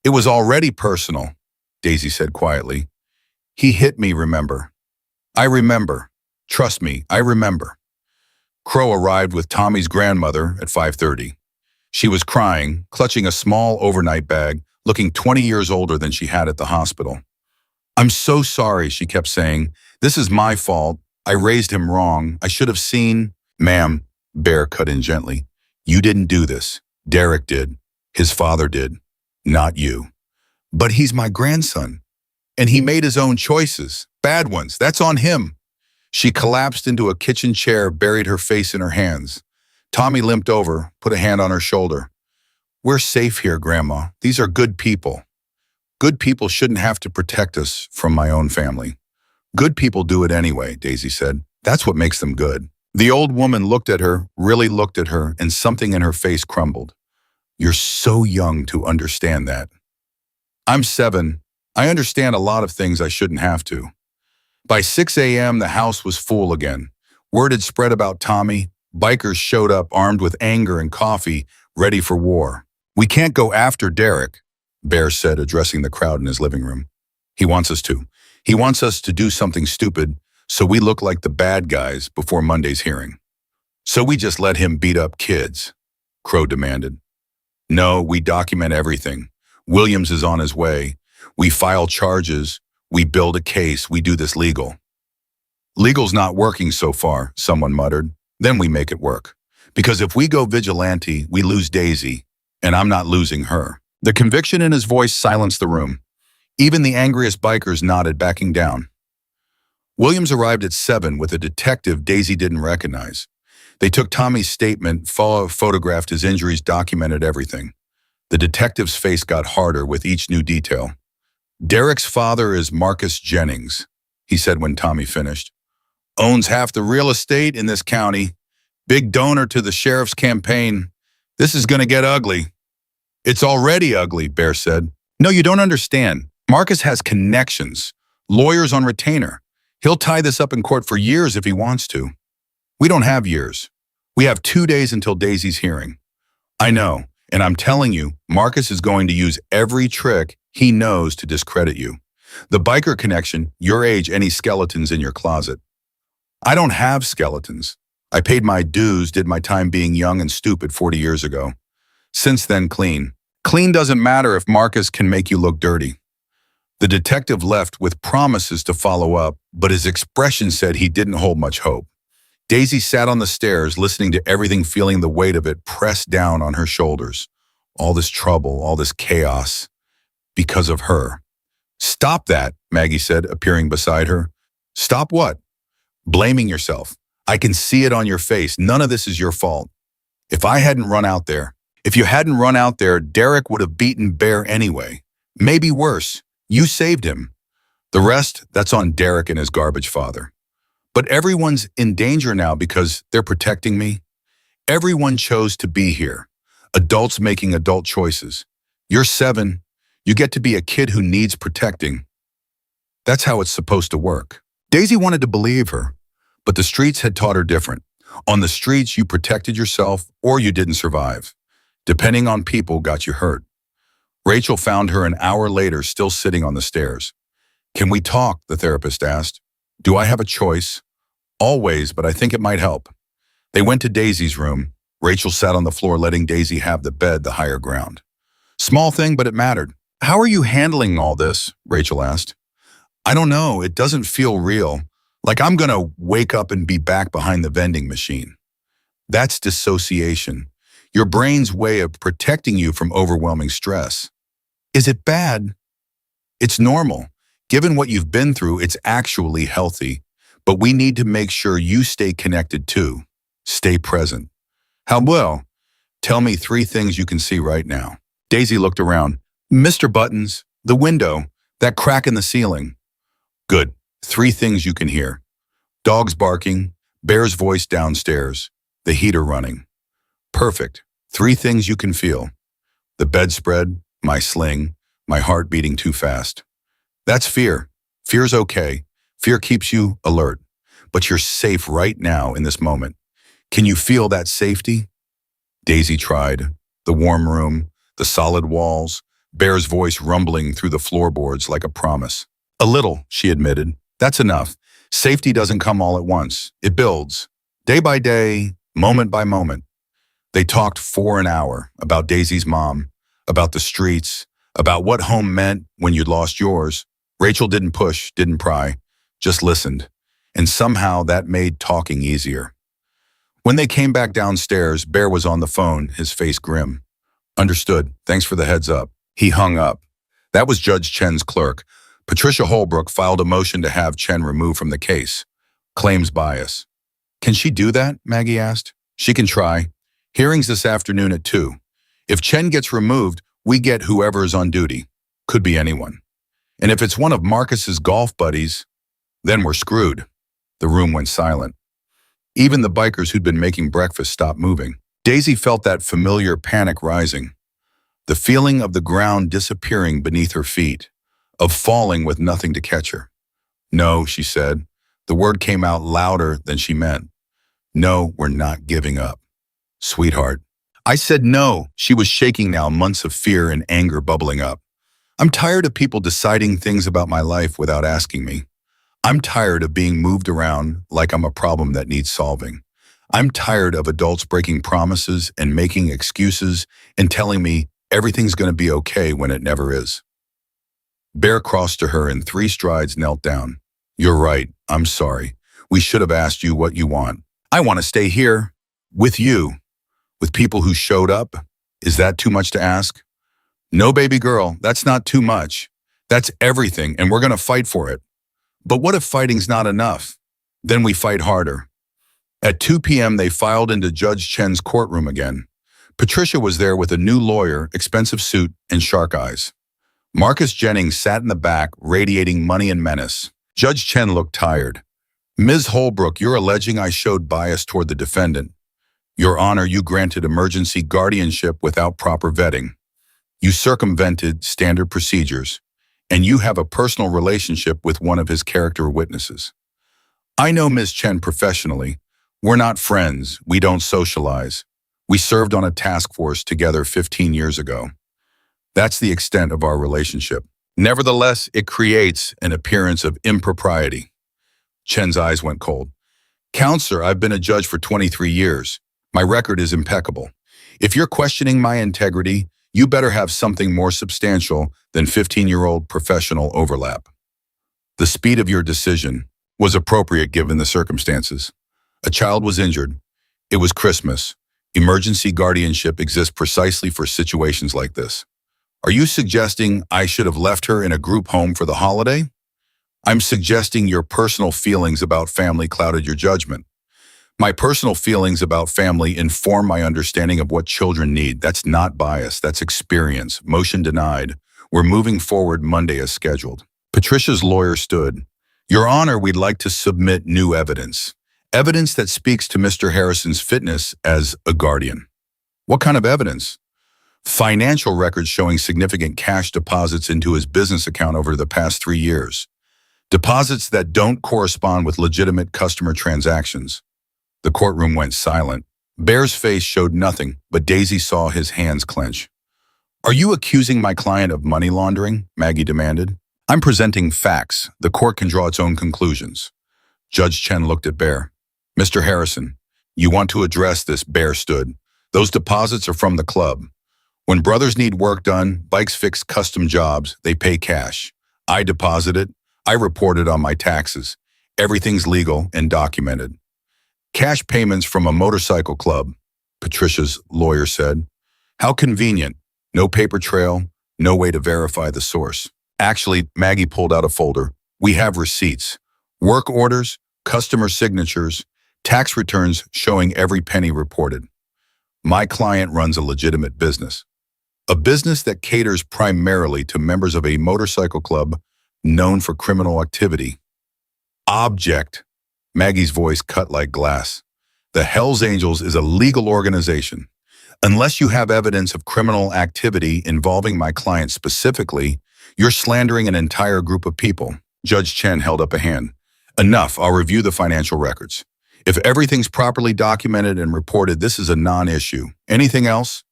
S1: It was already personal, Daisy said quietly. He hit me, remember? I remember. Trust me, I remember. Crow arrived with Tommy's grandmother at 5:30. She was crying, clutching a small overnight bag, looking 20 years older than she had at the hospital. I'm so sorry, she kept saying. This is my fault. I raised him wrong. I should have seen. Ma'am, Bear cut in gently. You didn't do this. Derek did. His father did, not you. But he's my grandson, and he made his own choices, bad ones. That's on him. She collapsed into a kitchen chair, buried her face in her hands. Tommy limped over, put a hand on her shoulder. We're safe here, Grandma. These are good people. Good people shouldn't have to protect us from my own family. Good people do it anyway, Daisy said. That's what makes them good. The old woman looked at her, really looked at her, and something in her face crumbled. You're so young to understand that. I'm 7. I understand a lot of things I shouldn't have to. By 6 a.m., the house was full again. Word had spread about Tommy. Bikers showed up armed with anger and coffee, ready for war. We can't go after Derek, Bear said, addressing the crowd in his living room. He wants us to. He wants us to do something stupid, so we look like the bad guys before Monday's hearing. So we just let him beat up kids, Crow demanded. No, we document everything. Williams is on his way. We file charges. We build a case. We do this legal. Legal's not working so far, someone muttered. Then we make it work. Because if we go vigilante, we lose Daisy, and I'm not losing her. The conviction in his voice silenced the room. Even the angriest bikers nodded, backing down. Williams arrived at 7 with a detective Daisy didn't recognize. They took Tommy's statement, photographed his injuries, documented everything. The detective's face got harder with each new detail. Derek's father is Marcus Jennings, he said when Tommy finished. Owns half the real estate in this county. Big donor to the sheriff's campaign. This is going to get ugly. It's already ugly, Bear said. No, you don't understand. Marcus has connections, lawyers on retainer. He'll tie this up in court for years if he wants to. We don't have years. We have 2 days until Daisy's hearing. I know, and I'm telling you, Marcus is going to use every trick he knows to discredit you. The biker connection, your age, any skeletons in your closet. I don't have skeletons. I paid my dues, did my time being young and stupid 40 years ago. Since then, clean. Clean doesn't matter if Marcus can make you look dirty. The detective left with promises to follow up, but his expression said he didn't hold much hope. Daisy sat on the stairs, listening to everything, feeling the weight of it pressed down on her shoulders. All this trouble, all this chaos, because of her. Stop that, Maggie said, appearing beside her. Stop what? Blaming yourself. I can see it on your face. None of this is your fault. If you hadn't run out there, Derek would have beaten Bear anyway. Maybe worse. You saved him. The rest, that's on Derek and his garbage father. But everyone's in danger now because they're protecting me. Everyone chose to be here. Adults making adult choices. You're 7. You get to be a kid who needs protecting. That's how it's supposed to work. Daisy wanted to believe her, but the streets had taught her different. On the streets, you protected yourself or you didn't survive. Depending on people got you hurt. Rachel found her an hour later, still sitting on the stairs. Can we talk? The therapist asked. Do I have a choice? Always, but I think it might help. They went to Daisy's room. Rachel sat on the floor, letting Daisy have the bed, the higher ground. Small thing, but it mattered. How are you handling all this? Rachel asked. I don't know. It doesn't feel real. Like I'm going to wake up and be back behind the vending machine. That's dissociation. Your brain's way of protecting you from overwhelming stress. Is it bad? It's normal. Given what you've been through, it's actually healthy. But we need to make sure you stay connected too. Stay present. How well? Tell me 3 things you can see right now. Daisy looked around. Mr. Buttons, the window, that crack in the ceiling. Good. 3 things you can hear. Dogs barking, Bear's voice downstairs, the heater running. Perfect. 3 things you can feel. The bedspread, my sling, my heart beating too fast. That's fear. Fear's okay. Fear keeps you alert. But you're safe right now in this moment. Can you feel that safety? Daisy tried. The warm room, the solid walls, Bear's voice rumbling through the floorboards like a promise. A little, she admitted. That's enough. Safety doesn't come all at once. It builds. Day by day, moment by moment. They talked for an hour about Daisy's mom, about the streets, about what home meant when you'd lost yours. Rachel didn't push, didn't pry, just listened. And somehow that made talking easier. When they came back downstairs, Bear was on the phone, his face grim. Understood. Thanks for the heads up. He hung up. That was Judge Chen's clerk. Patricia Holbrook filed a motion to have Chen removed from the case. Claims bias. Can she do that? Maggie asked. She can try. Hearings this afternoon at 2. If Chen gets removed, we get whoever is on duty. Could be anyone. And if it's one of Marcus's golf buddies, then we're screwed. The room went silent. Even the bikers who'd been making breakfast stopped moving. Daisy felt that familiar panic rising. The feeling of the ground disappearing beneath her feet, of falling with nothing to catch her. No, she said. The word came out louder than she meant. No, we're not giving up. Sweetheart. I said no. She was shaking now, months of fear and anger bubbling up. I'm tired of people deciding things about my life without asking me. I'm tired of being moved around like I'm a problem that needs solving. I'm tired of adults breaking promises and making excuses and telling me everything's going to be okay when it never is. Bear crossed to her in 3 strides, knelt down. You're right. I'm sorry. We should have asked you what you want. I want to stay here with you, with people who showed up. Is that too much to ask? No, baby girl, that's not too much. That's everything, and we're going to fight for it. But what if fighting's not enough? Then we fight harder. At 2 p.m., they filed into Judge Chen's courtroom again. Patricia was there with a new lawyer, expensive suit, and shark eyes. Marcus Jennings sat in the back, radiating money and menace. Judge Chen looked tired. Ms. Holbrook, you're alleging I showed bias toward the defendant. Your Honor, you granted emergency guardianship without proper vetting. You circumvented standard procedures, and you have a personal relationship with one of his character witnesses. I know Ms. Chen professionally. We're not friends. We don't socialize. We served on a task force together 15 years ago. That's the extent of our relationship. Nevertheless, it creates an appearance of impropriety. Chen's eyes went cold. Counselor, I've been a judge for 23 years. My record is impeccable. If you're questioning my integrity, you better have something more substantial than 15-year-old professional overlap. The speed of your decision was appropriate given the circumstances. A child was injured. It was Christmas. Emergency guardianship exists precisely for situations like this. Are you suggesting I should have left her in a group home for the holiday? I'm suggesting your personal feelings about family clouded your judgment. My personal feelings about family inform my understanding of what children need. That's not bias, that's experience. Motion denied. We're moving forward Monday as scheduled. Patricia's lawyer stood. Your Honor, we'd like to submit new evidence. Evidence that speaks to Mr. Harrison's fitness as a guardian. What kind of evidence? Financial records showing significant cash deposits into his business account over the past 3 years. Deposits that don't correspond with legitimate customer transactions. The courtroom went silent. Bear's face showed nothing, but Daisy saw his hands clench. Are you accusing my client of money laundering? Maggie demanded. I'm presenting facts. The court can draw its own conclusions. Judge Chen looked at Bear. Mr. Harrison, you want to address this? Bear stood. Those deposits are from the club. When brothers need work done, bikes fix custom jobs, they pay cash. I deposit it. I report it on my taxes. Everything's legal and documented. Cash payments from a motorcycle club, Patricia's lawyer said. How convenient. No paper trail, no way to verify the source. Actually, Maggie pulled out a folder. We have receipts, work orders, customer signatures, tax returns showing every penny reported. My client runs a legitimate business. A business that caters primarily to members of a motorcycle club known for criminal activity. Object. Maggie's voice cut like glass. The Hells Angels is a legal organization. Unless you have evidence of criminal activity involving my client specifically, you're slandering an entire group of people. Judge Chen held up a hand. Enough, I'll review the financial records. If everything's properly documented and reported, this is a non-issue. Anything else?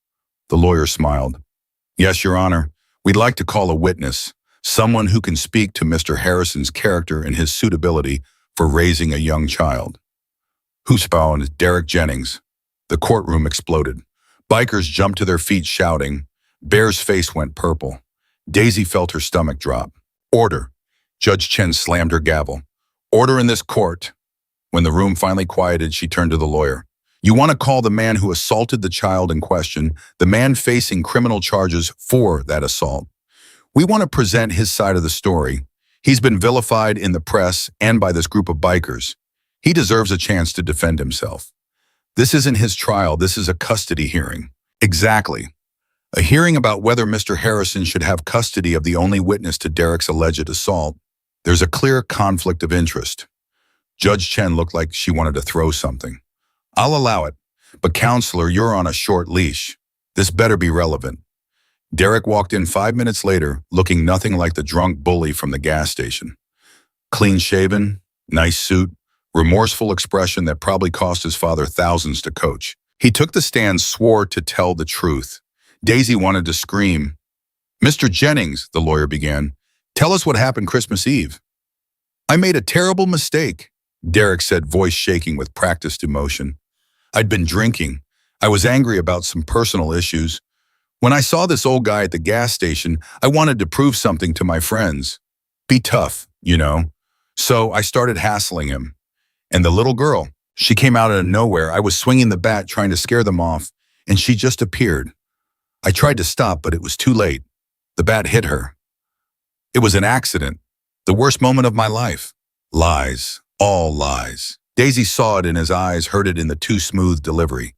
S1: The lawyer smiled. Yes, Your Honor. We'd like to call a witness, someone who can speak to Mr. Harrison's character and his suitability for raising a young child. Who's found is Derek Jennings. The courtroom exploded. Bikers jumped to their feet shouting. Bear's face went purple. Daisy felt her stomach drop. Order. Judge Chen slammed her gavel. Order in this court. When the room finally quieted, she turned to the lawyer. You want to call the man who assaulted the child in question, the man facing criminal charges for that assault. We want to present his side of the story. He's been vilified in the press and by this group of bikers. He deserves a chance to defend himself. This isn't his trial, this is a custody hearing. Exactly. A hearing about whether Mr. Harrison should have custody of the only witness to Derek's alleged assault. There's a clear conflict of interest. Judge Chen looked like she wanted to throw something. I'll allow it, but counselor, you're on a short leash. This better be relevant. Derek walked in 5 minutes later, looking nothing like the drunk bully from the gas station. Clean-shaven, nice suit, remorseful expression that probably cost his father thousands to coach. He took the stand, swore to tell the truth. Daisy wanted to scream. Mr. Jennings, the lawyer began, tell us what happened Christmas Eve. I made a terrible mistake, Derek said, voice shaking with practiced emotion. I'd been drinking. I was angry about some personal issues. When I saw this old guy at the gas station, I wanted to prove something to my friends. Be tough, you know. So I started hassling him. And the little girl, she came out of nowhere. I was swinging the bat trying to scare them off, and she just appeared. I tried to stop, but it was too late. The bat hit her. It was an accident. The worst moment of my life. Lies. All lies. Daisy saw it in his eyes, heard it in the too smooth delivery.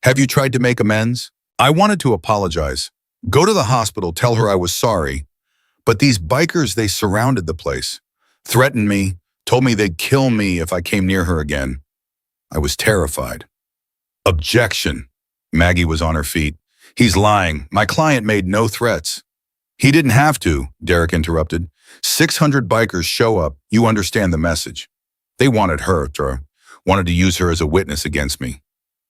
S1: Have you tried to make amends? I wanted to apologize. Go to the hospital, tell her I was sorry. But these bikers, they surrounded the place. Threatened me, told me they'd kill me if I came near her again. I was terrified. Objection. Maggie was on her feet. He's lying. My client made no threats. He didn't have to, Derek interrupted. 600 bikers show up. You understand the message. They wanted her, wanted to use her as a witness against me.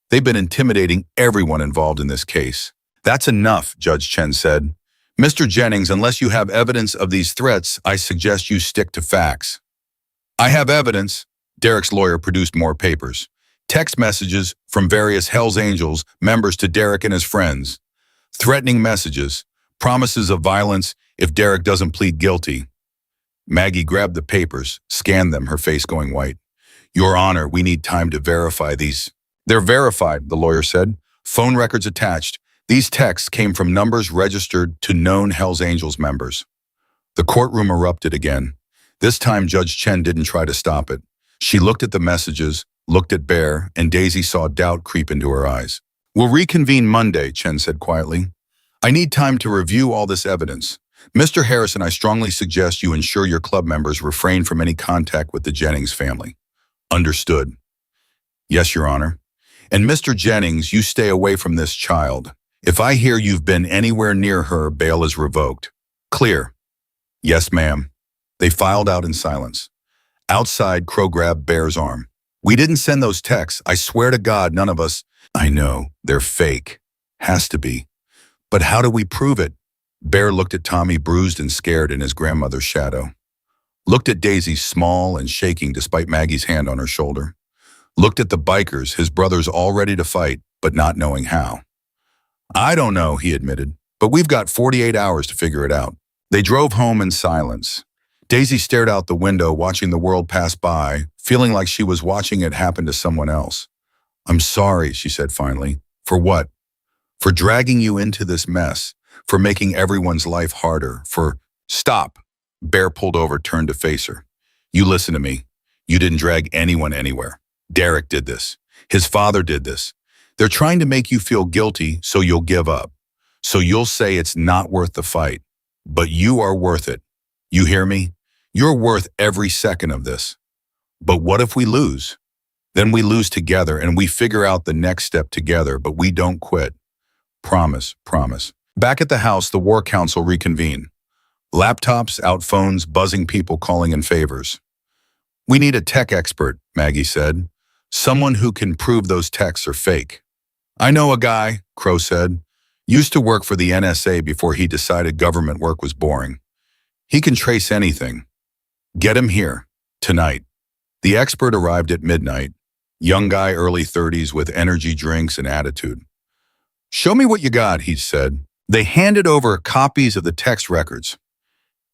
S1: They've been intimidating everyone involved in this case. That's enough, Judge Chen said. Mr. Jennings, unless you have evidence of these threats, I suggest you stick to facts. I have evidence. Derek's lawyer produced more papers. Text messages from various Hells Angels members to Derek and his friends. Threatening messages. Promises of violence if Derek doesn't plead guilty. Maggie grabbed the papers, scanned them, her face going white. Your Honor, we need time to verify these. They're verified, the lawyer said. Phone records attached. These texts came from numbers registered to known Hells Angels members. The courtroom erupted again. This time, Judge Chen didn't try to stop it. She looked at the messages, looked at Bear, and Daisy saw doubt creep into her eyes. We'll reconvene Monday, Chen said quietly. I need time to review all this evidence. Mr. Harrison, I strongly suggest you ensure your club members refrain from any contact with the Jennings family. Understood. Yes, Your Honor. And Mr. Jennings, you stay away from this child. If I hear you've been anywhere near her, bail is revoked. Clear. Yes, ma'am. They filed out in silence. Outside, Crow grabbed Bear's arm. We didn't send those texts. I swear to God, none of us. I know, they're fake. Has to be. But how do we prove it? Bear looked at Tommy, bruised and scared in his grandmother's shadow. Looked at Daisy, small and shaking despite Maggie's hand on her shoulder. Looked at the bikers, his brothers all ready to fight, but not knowing how. I don't know, he admitted, but we've got 48 hours to figure it out. They drove home in silence. Daisy stared out the window, watching the world pass by, feeling like she was watching it happen to someone else. I'm sorry, she said finally. For what? For dragging you into this mess, for making everyone's life harder, for... Stop. Bear pulled over, turned to face her. You listen to me. You didn't drag anyone anywhere. Derek did this. His father did this. They're trying to make you feel guilty so you'll give up. So you'll say it's not worth the fight. But you are worth it. You hear me? You're worth every second of this. But what if we lose? Then we lose together and we figure out the next step together, but we don't quit. Promise, promise. Back at the house, the War Council reconvened. Laptops, out phones, buzzing people calling in favors. We need a tech expert, Maggie said. Someone who can prove those texts are fake. I know a guy, Crow said. Used to work for the NSA before he decided government work was boring. He can trace anything. Get him here, tonight. The expert arrived at midnight. Young guy, early 30s with energy drinks and attitude. Show me what you got, he said. They handed over copies of the text records.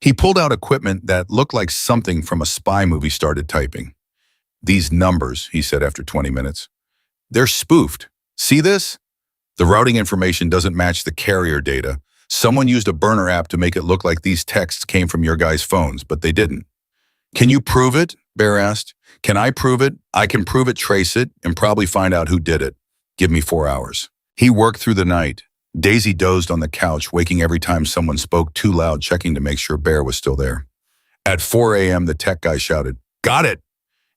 S1: He pulled out equipment that looked like something from a spy movie, started typing. These numbers, he said after 20 minutes. They're spoofed. See this? The routing information doesn't match the carrier data. Someone used a burner app to make it look like these texts came from your guys' phones, but they didn't. Can you prove it? Bear asked. Can I prove it? I can prove it, trace it, and probably find out who did it. Give me 4 hours. He worked through the night. Daisy dozed on the couch, waking every time someone spoke too loud, checking to make sure Bear was still there. At 4 a.m., the tech guy shouted, "Got it!"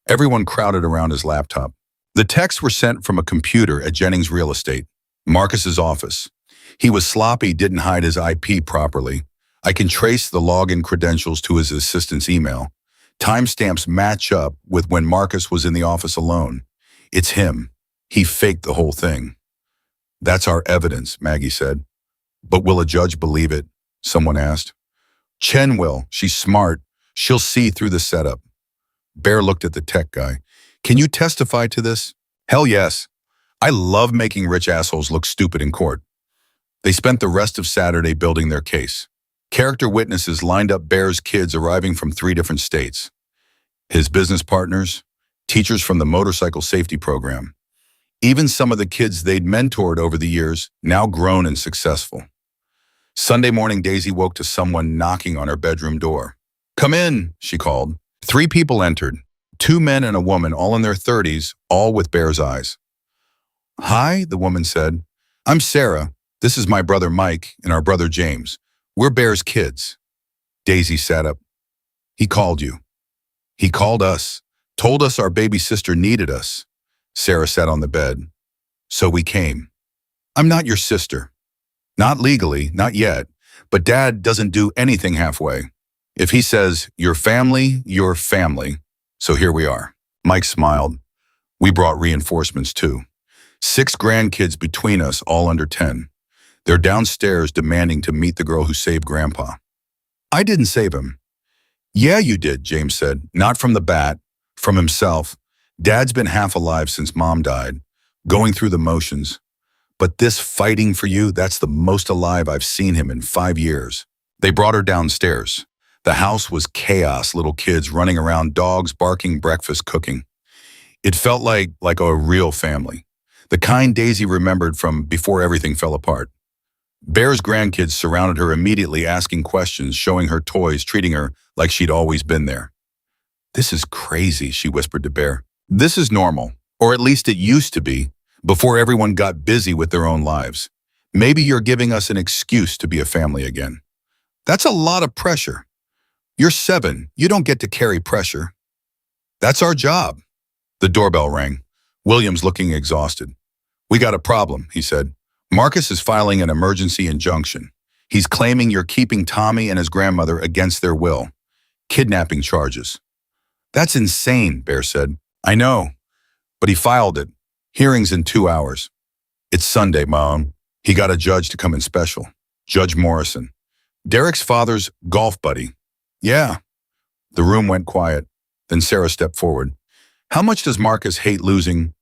S1: Everyone crowded around his laptop. The texts were sent from a computer at Jennings Real Estate, Marcus's office. He was sloppy, didn't hide his IP properly. I can trace the login credentials to his assistant's email. Timestamps match up with when Marcus was in the office alone. It's him. He faked the whole thing. That's our evidence, Maggie said. But will a judge believe it? Someone asked. Chen will. She's smart. She'll see through the setup. Bear looked at the tech guy. Can you testify to this? Hell yes. I love making rich assholes look stupid in court. They spent the rest of Saturday building their case. Character witnesses lined up Bear's kids arriving from 3 different states. His business partners, teachers from the motorcycle safety program. Even some of the kids they'd mentored over the years, now grown and successful. Sunday morning, Daisy woke to someone knocking on her bedroom door. Come in, she called. 3 people entered. 2 men and a woman, all in their 30s, all with Bear's eyes. Hi, the woman said. I'm Sarah. This is my brother Mike and our brother James. We're Bear's kids. Daisy sat up. He called you. He called us, told us our baby sister needed us. Sarah sat on the bed. So we came. I'm not your sister. Not legally, not yet, but Dad doesn't do anything halfway. If he says, you're family, you're family. So here we are. Mike smiled. We brought reinforcements too. 6 grandkids between us, all under 10. They're downstairs demanding to meet the girl who saved Grandpa. I didn't save him. Yeah, you did, James said. Not from the bat, from himself. Dad's been half alive since Mom died, going through the motions. But this fighting for you, that's the most alive I've seen him in 5 years. They brought her downstairs. The house was chaos, little kids running around, dogs barking, breakfast cooking. It felt like a real family. The kind Daisy remembered from before everything fell apart. Bear's grandkids surrounded her immediately, asking questions, showing her toys, treating her like she'd always been there. This is crazy, she whispered to Bear. This is normal, or at least it used to be, before everyone got busy with their own lives. Maybe you're giving us an excuse to be a family again. That's a lot of pressure. You're 7. You don't get to carry pressure. That's our job. The doorbell rang. William's looking exhausted. We got a problem, he said. Marcus is filing an emergency injunction. He's claiming you're keeping Tommy and his grandmother against their will. Kidnapping charges. That's insane, Bear said. I know, but he filed it. Hearing's in 2 hours. It's Sunday, Mom. He got a judge to come in special. Judge Morrison. Derek's father's golf buddy. Yeah. The room went quiet. Then Sarah stepped forward. How much does Marcus hate losing?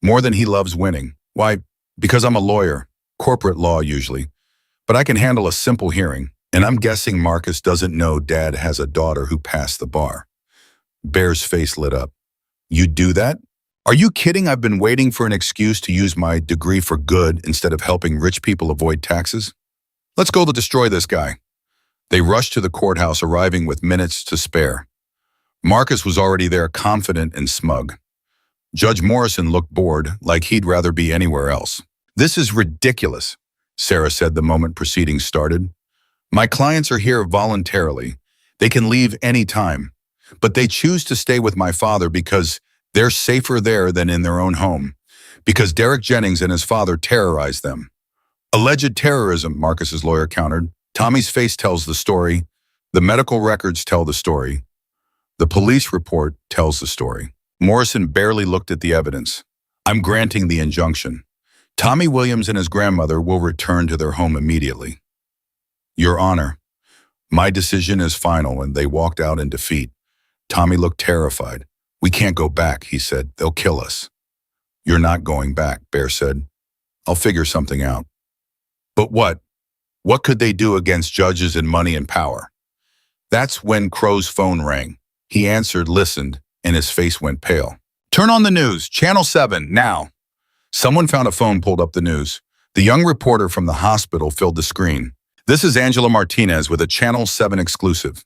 S1: More than he loves winning. Why, because I'm a lawyer. Corporate law, usually. But I can handle a simple hearing. And I'm guessing Marcus doesn't know Dad has a daughter who passed the bar. Bear's face lit up. You'd do that? Are you kidding? I've been waiting for an excuse to use my degree for good instead of helping rich people avoid taxes. Let's go to destroy this guy. They rushed to the courthouse, arriving with minutes to spare. Marcus was already there, confident and smug. Judge Morrison looked bored, like he'd rather be anywhere else. This is ridiculous, Sarah said the moment proceedings started. My clients are here voluntarily. They can leave any time, but they choose to stay with my father because they're safer there than in their own home, because Derek Jennings and his father terrorized them. Alleged terrorism, Marcus's lawyer countered. Tommy's face tells the story. The medical records tell the story. The police report tells the story. Morrison barely looked at the evidence. I'm granting the injunction. Tommy Williams and his grandmother will return to their home immediately. Your Honor, my decision is final, and they walked out in defeat. Tommy looked terrified. We can't go back, he said. They'll kill us. You're not going back, Bear said. I'll figure something out. But what? What could they do against judges and money and power? That's when Crow's phone rang. He answered, listened, and his face went pale. Turn on the news, Channel 7, now. Someone found a phone, pulled up the news. The young reporter from the hospital filled the screen. This is Angela Martinez with a Channel 7 exclusive.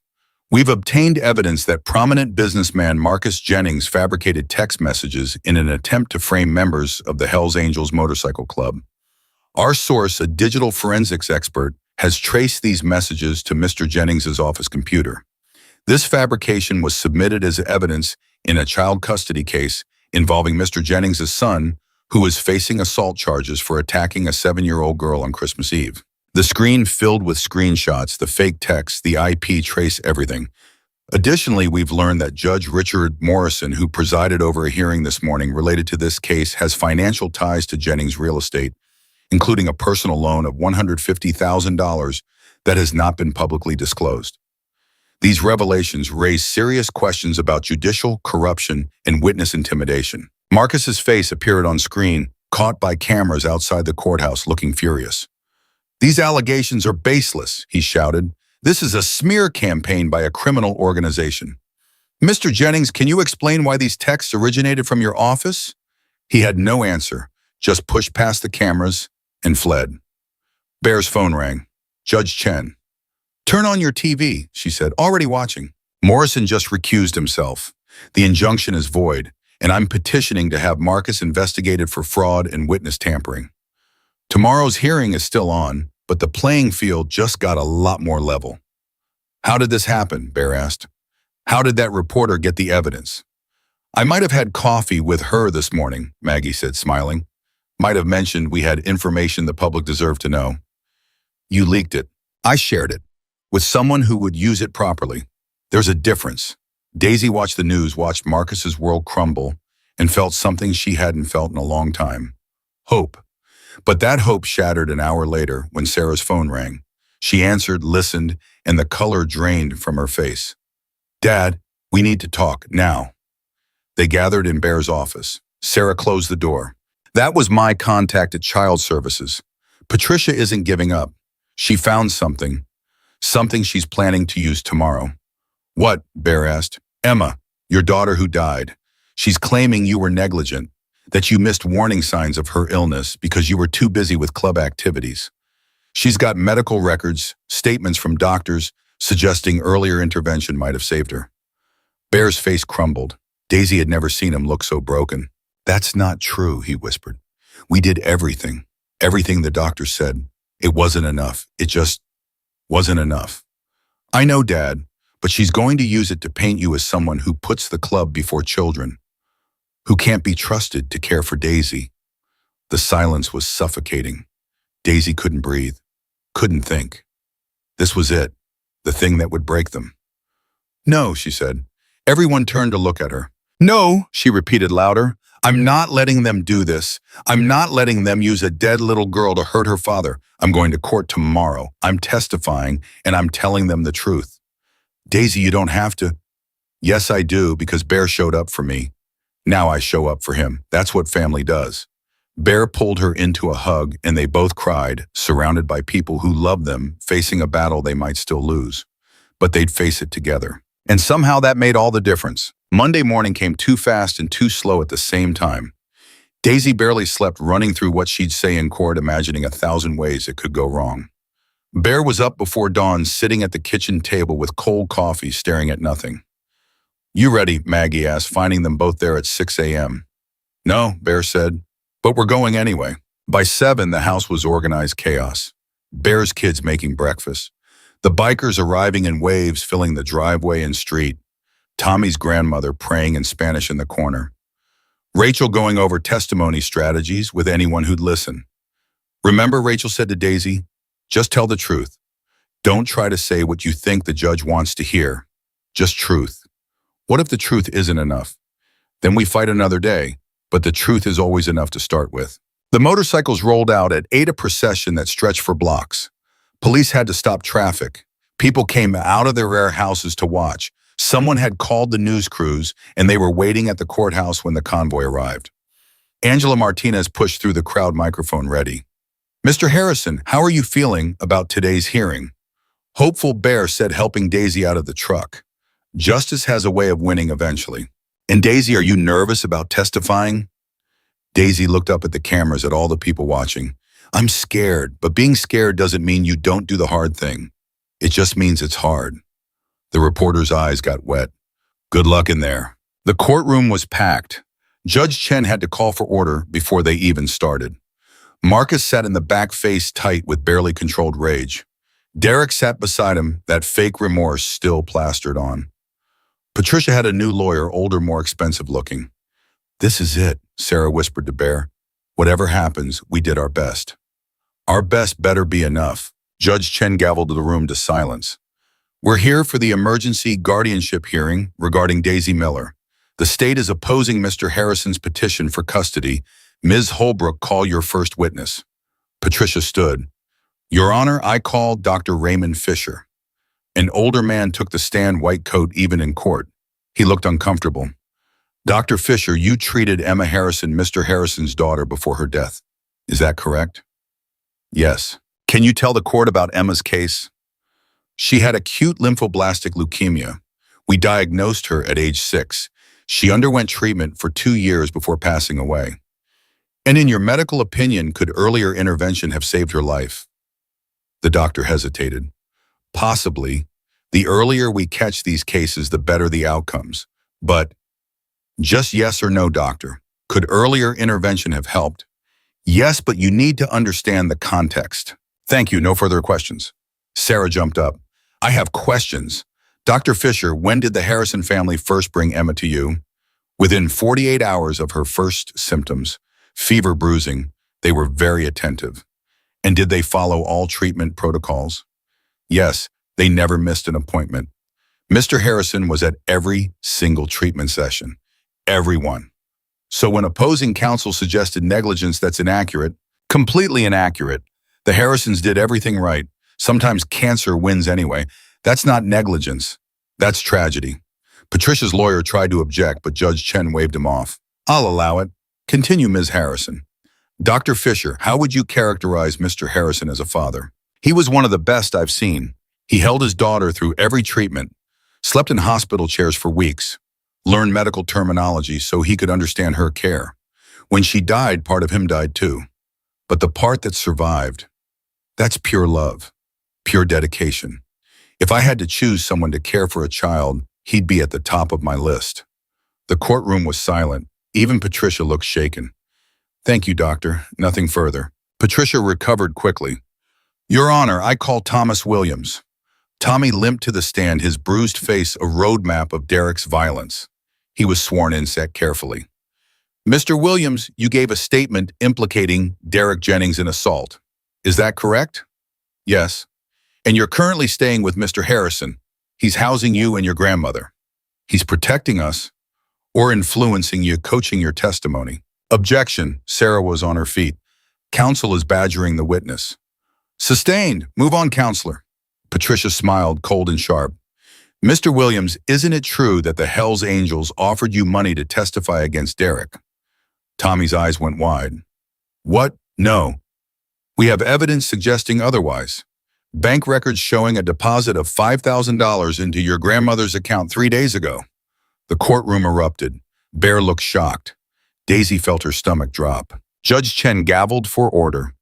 S1: We've obtained evidence that prominent businessman Marcus Jennings fabricated text messages in an attempt to frame members of the Hells Angels Motorcycle Club. Our source, a digital forensics expert, has traced these messages to Mr. Jennings' office computer. This fabrication was submitted as evidence in a child custody case involving Mr. Jennings' son, who is facing assault charges for attacking a 7-year-old girl on Christmas Eve. The screen filled with screenshots, the fake text, the IP trace, everything. Additionally, we've learned that Judge Richard Morrison, who presided over a hearing this morning related to this case, has financial ties to Jennings real estate, including a personal loan of $150,000 that has not been publicly disclosed. These revelations raise serious questions about judicial corruption and witness intimidation. Marcus's face appeared on screen, caught by cameras outside the courthouse, looking furious. "These allegations are baseless," he shouted. "This is a smear campaign by a criminal organization. Mr. Jennings, can you explain why these texts originated from your office?" He had no answer, just pushed past the cameras and fled. Bear's phone rang. "Judge Chen." "Turn on your TV," she said. "Already watching." Morrison just recused himself. "The injunction is void, and I'm petitioning to have Marcus investigated for fraud and witness tampering." Tomorrow's hearing is still on, but the playing field just got a lot more level. "How did this happen?" Bear asked. "How did that reporter get the evidence?" "I might have had coffee with her this morning," Maggie said, smiling. "Might have mentioned we had information the public deserved to know." "You leaked it. I shared it. With someone who would use it properly. There's a difference." Daisy watched the news, watched Marcus's world crumble, and felt something she hadn't felt in a long time. Hope. But that hope shattered an hour later when Sarah's phone rang. She answered, listened, and the color drained from her face. "Dad, we need to talk, now." They gathered in Bear's office. Sarah closed the door. "That was my contact at Child Services. Patricia isn't giving up. She found something she's planning to use tomorrow." "What?" Bear asked. "Emma, your daughter who died. She's claiming you were negligent, that you missed warning signs of her illness because you were too busy with club activities. She's got medical records, statements from doctors suggesting earlier intervention might have saved her." Bear's face crumbled. Daisy had never seen him look so broken. "That's not true," he whispered. "We did everything the doctor said. It wasn't enough. It just wasn't enough." "I know, Dad, but she's going to use it to paint you as someone who puts the club before children, who can't be trusted to care for Daisy." The silence was suffocating. Daisy couldn't breathe, couldn't think. This was it, the thing that would break them. "No," she said. Everyone turned to look at her. "No," she repeated louder. "I'm not letting them do this. I'm not letting them use a dead little girl to hurt her father. I'm going to court tomorrow. I'm testifying, and I'm telling them the truth." "Daisy, you don't have to." "Yes, I do, because Bear showed up for me. Now I show up for him. That's what family does." Bear pulled her into a hug, and they both cried, surrounded by people who loved them, facing a battle they might still lose. But they'd face it together. And somehow that made all the difference. Monday morning came too fast and too slow at the same time. Daisy barely slept, running through what she'd say in court, imagining 1,000 ways it could go wrong. Bear was up before dawn, sitting at the kitchen table with cold coffee, staring at nothing. "You ready?" Maggie asked, finding them both there at 6 a.m. "No," Bear said, "but we're going anyway." By 7, the house was organized chaos. Bear's kids making breakfast. The bikers arriving in waves, filling the driveway and street. Tommy's grandmother praying in Spanish in the corner. Rachel going over testimony strategies with anyone who'd listen. "Remember," Rachel said to Daisy, "just tell the truth. Don't try to say what you think the judge wants to hear. Just truth. What if the truth isn't enough? Then we fight another day, but the truth is always enough to start with." The motorcycles rolled out at 8, a procession that stretched for blocks. Police had to stop traffic. People came out of their rare houses to watch. Someone had called the news crews, and they were waiting at the courthouse when the convoy arrived. Angela Martinez pushed through the crowd, microphone ready. "Mr. Harrison, how are you feeling about today's hearing?" Hopeful Bear said, helping Daisy out of the truck. "Justice has a way of winning eventually." "And Daisy, are you nervous about testifying?" Daisy looked up at the cameras at all the people watching. I'm scared, but being scared doesn't mean you don't do the hard thing. It just means it's hard. The reporter's eyes got wet. Good luck in there. The courtroom was packed. Judge Chen had to call for order before they even started. Marcus sat in the back, face tight with barely controlled rage. Derek sat beside him, that fake remorse still plastered on. Patricia had a new lawyer, older, more expensive looking. This is it, Sarah whispered to Bear. Whatever happens, we did our best. Our best better be enough. Judge Chen gavelled the room to silence. We're here for the emergency guardianship hearing regarding Daisy Miller. The state is opposing Mr. Harrison's petition for custody. Ms. Holbrook, call your first witness. Patricia stood. Your Honor, I call Dr. Raymond Fisher. An older man took the stand, white coat, even in court. He looked uncomfortable. Dr. Fisher, you treated Emma Harrison, Mr. Harrison's daughter, before her death. Is that correct? Yes. Can you tell the court about Emma's case? She had acute lymphoblastic leukemia. We diagnosed her at age 6. She underwent treatment for 2 years before passing away. And in your medical opinion, could earlier intervention have saved her life? The doctor hesitated. Possibly. The earlier we catch these cases, the better the outcomes. But just yes or no, doctor. Could earlier intervention have helped? Yes, but you need to understand the context. Thank you. No further questions. Sarah jumped up. I have questions. Dr. Fisher, when did the Harrison family first bring Emma to you? Within 48 hours of her first symptoms, fever, bruising, they were very attentive. And did they follow all treatment protocols? Yes, they never missed an appointment. Mr. Harrison was at every single treatment session. Everyone. So when opposing counsel suggested negligence, that's inaccurate, completely inaccurate. The Harrisons did everything right. Sometimes cancer wins anyway. That's not negligence. That's tragedy. Patricia's lawyer tried to object, but Judge Chen waved him off. I'll allow it. Continue, Ms. Harrison. Dr. Fisher, how would you characterize Mr. Harrison as a father? He was one of the best I've seen. He held his daughter through every treatment, slept in hospital chairs for weeks, learned medical terminology so he could understand her care. When she died, part of him died too. But the part that survived, that's pure love, pure dedication. If I had to choose someone to care for a child, he'd be at the top of my list. The courtroom was silent. Even Patricia looked shaken. Thank you, doctor. Nothing further. Patricia recovered quickly. Your Honor, I call Thomas Williams. Tommy limped to the stand, his bruised face a roadmap of Derek's violence. He was sworn in, sat carefully. Mr. Williams, you gave a statement implicating Derek Jennings in assault. Is that correct? Yes. And you're currently staying with Mr. Harrison. He's housing you and your grandmother. He's protecting us or influencing you, coaching your testimony. Objection. Sarah was on her feet. Counsel is badgering the witness. Sustained. Move on, counselor. Patricia smiled, cold and sharp. Mr. Williams, isn't it true that the Hells Angels offered you money to testify against Derek? Tommy's eyes went wide. What? No. We have evidence suggesting otherwise. Bank records showing a deposit of $5,000 into your grandmother's account 3 days ago. The courtroom erupted. Bear looked shocked. Daisy felt her stomach drop. Judge Chen gavelled for order.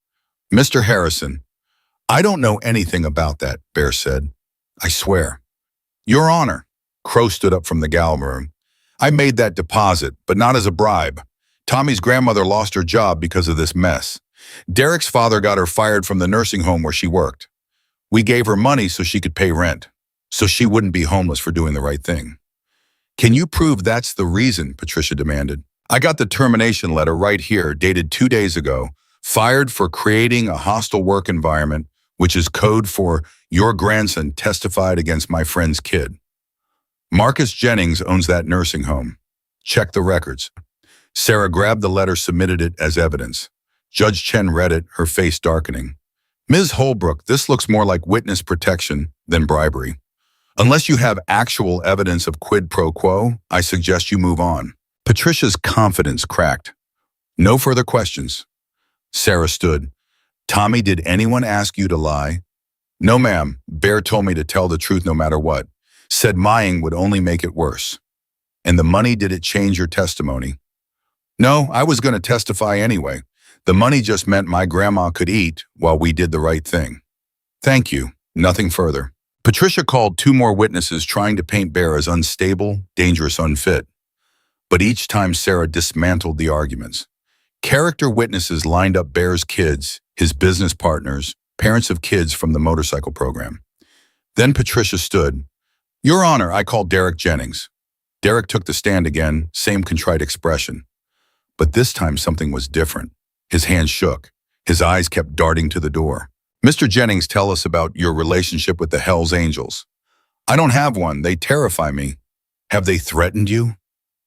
S1: Mr. Harrison, I don't know anything about that, Bear said. I swear. Your Honor, Crow stood up from the gal room. I made that deposit, but not as a bribe. Tommy's grandmother lost her job because of this mess. Derek's father got her fired from the nursing home where she worked. We gave her money so she could pay rent, so she wouldn't be homeless for doing the right thing. Can you prove that's the reason? Patricia demanded. I got the termination letter right here, dated 2 days ago, fired for creating a hostile work environment, which is code for your grandson testified against my friend's kid. Marcus Jennings owns that nursing home. Check the records. Sarah grabbed the letter, submitted it as evidence. Judge Chen read it, her face darkening. Ms. Holbrook, this looks more like witness protection than bribery. Unless you have actual evidence of quid pro quo, I suggest you move on. Patricia's confidence cracked. No further questions. Sarah stood. Tommy, did anyone ask you to lie? No, ma'am. Bear told me to tell the truth no matter what. Said lying would only make it worse. And the money, did it change your testimony? No, I was going to testify anyway. The money just meant my grandma could eat while we did the right thing. Thank you. Nothing further. Patricia called two more witnesses trying to paint Bear as unstable, dangerous, unfit. But each time Sarah dismantled the arguments. Character witnesses lined up Bear's kids, his business partners, parents of kids from the motorcycle program. Then Patricia stood. Your Honor, I called Derek Jennings. Derek took the stand again, same contrite expression. But this time something was different. His hands shook. His eyes kept darting to the door. Mr. Jennings, tell us about your relationship with the Hells Angels. I don't have one. They terrify me. Have they threatened you?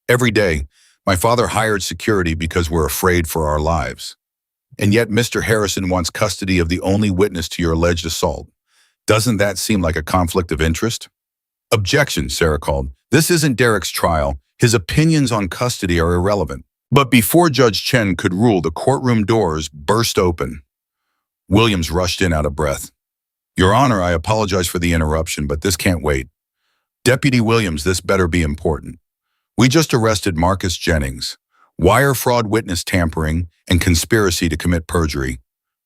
S1: Every day, my father hired security because we're afraid for our lives. And yet Mr. Harrison wants custody of the only witness to your alleged assault. Doesn't that seem like a conflict of interest? Objection, Sarah called. This isn't Derek's trial. His opinions on custody are irrelevant. But before Judge Chen could rule, the courtroom doors burst open. Williams rushed in out of breath. Your Honor, I apologize for the interruption, but this can't wait. Deputy Williams, this better be important. We just arrested Marcus Jennings. Wire fraud, witness tampering, and conspiracy to commit perjury.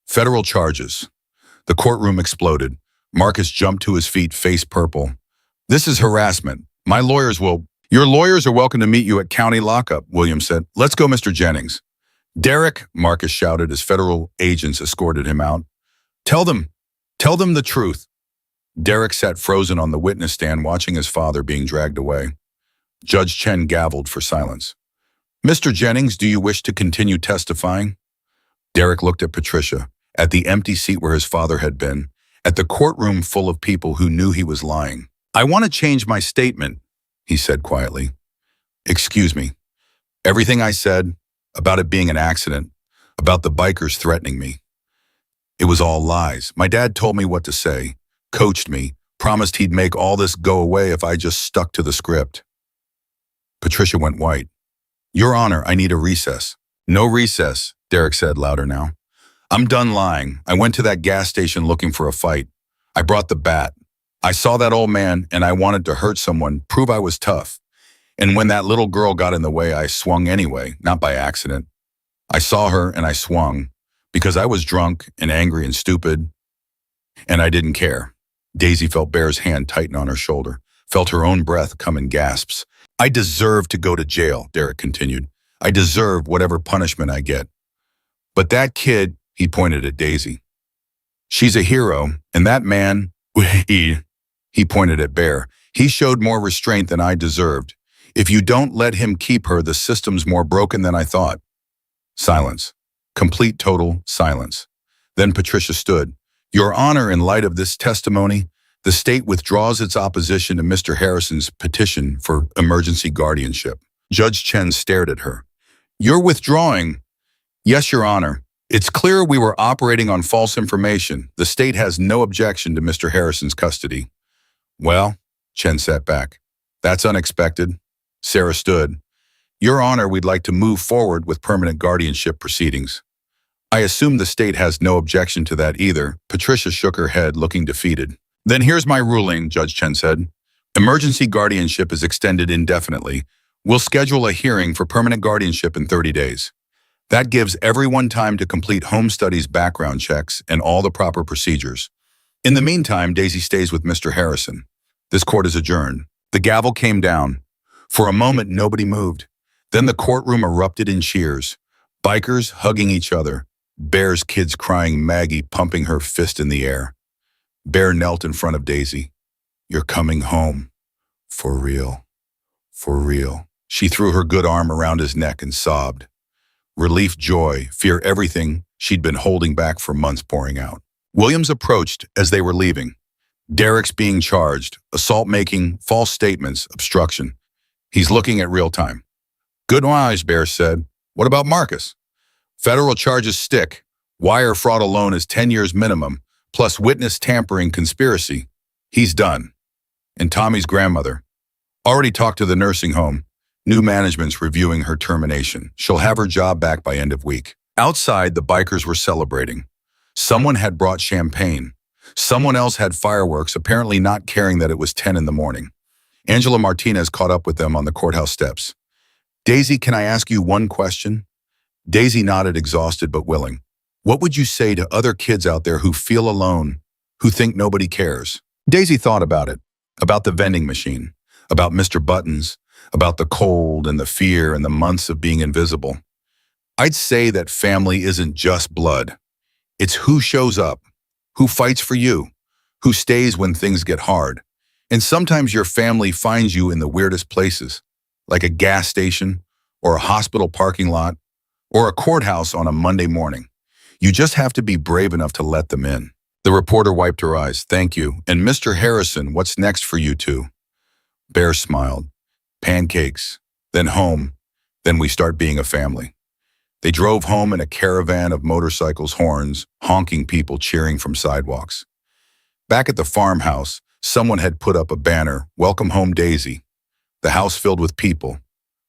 S1: Federal charges. The courtroom exploded. Marcus jumped to his feet, face purple. This is harassment. My lawyers will... Your lawyers are welcome to meet you at county lockup, Williams said. Let's go, Mr. Jennings. Derek, Marcus shouted as federal agents escorted him out. Tell them the truth. Derek sat frozen on the witness stand watching his father being dragged away. Judge Chen gavelled for silence. Mr. Jennings, do you wish to continue testifying? Derek looked at Patricia, at the empty seat where his father had been, at the courtroom full of people who knew he was lying. I want to change my statement, he said quietly. Excuse me. Everything I said, about it being an accident, about the bikers threatening me. It was all lies. My dad told me what to say, coached me, promised he'd make all this go away if I just stuck to the script. Patricia went white. Your Honor, I need a recess. No recess, Derek said louder now. I'm done lying. I went to that gas station looking for a fight. I brought the bat. I saw that old man and I wanted to hurt someone, prove I was tough. And when that little girl got in the way, I swung anyway, not by accident. I saw her and I swung because I was drunk and angry and stupid, and I didn't care. Daisy felt Bear's hand tighten on her shoulder, felt her own breath come in gasps. I deserve to go to jail, Derek continued. I deserve whatever punishment I get. But that kid, he pointed at Daisy. She's a hero, and that man, he pointed at Bear. He showed more restraint than I deserved. If you don't let him keep her, the system's more broken than I thought. Silence. Complete total silence. Then Patricia stood. Your Honor, in light of this testimony, the state withdraws its opposition to Mr. Harrison's petition for emergency guardianship. Judge Chen stared at her. You're withdrawing? Yes, Your Honor. It's clear we were operating on false information. The state has no objection to Mr. Harrison's custody. Well, Chen sat back. That's unexpected. Sarah stood. Your Honor, we'd like to move forward with permanent guardianship proceedings. I assume the state has no objection to that either. Patricia shook her head, looking defeated. Then here's my ruling, Judge Chen said. Emergency guardianship is extended indefinitely. We'll schedule a hearing for permanent guardianship in 30 days. That gives everyone time to complete home studies, background checks, and all the proper procedures. In the meantime, Daisy stays with Mr. Harrison. This court is adjourned. The gavel came down. For a moment, nobody moved. Then the courtroom erupted in cheers. Bikers hugging each other. Bear's kids crying, Maggie pumping her fist in the air. Bear knelt in front of Daisy. You're coming home. For real. For real. She threw her good arm around his neck and sobbed. Relief, joy, fear, everything she'd been holding back for months pouring out. Williams approached as they were leaving. Derek's being charged, assault making, false statements, obstruction. He's looking at real time. Good eyes, Bear said. What about Marcus? Federal charges stick. Wire fraud alone is 10 years minimum, plus witness tampering conspiracy. He's done. And Tommy's grandmother. Already talked to the nursing home. New management's reviewing her termination. She'll have her job back by end of week. Outside, the bikers were celebrating. Someone had brought champagne. Someone else had fireworks, apparently not caring that it was 10 in the morning. Angela Martinez caught up with them on the courthouse steps. Daisy, can I ask you one question? Daisy nodded, exhausted but willing. What would you say to other kids out there who feel alone, who think nobody cares? Daisy thought about the vending machine, about Mr. Buttons, about the cold and the fear and the months of being invisible. I'd say that family isn't just blood. It's who shows up, who fights for you, who stays when things get hard. And sometimes your family finds you in the weirdest places, like a gas station or a hospital parking lot or a courthouse on a Monday morning. You just have to be brave enough to let them in. The reporter wiped her eyes. Thank you. And Mr. Harrison, what's next for you two? Bear smiled. Pancakes, then home, then we start being a family. They drove home in a caravan of motorcycles, horns, honking people cheering from sidewalks. Back at the farmhouse, someone had put up a banner, "Welcome home, Daisy." The house filled with people.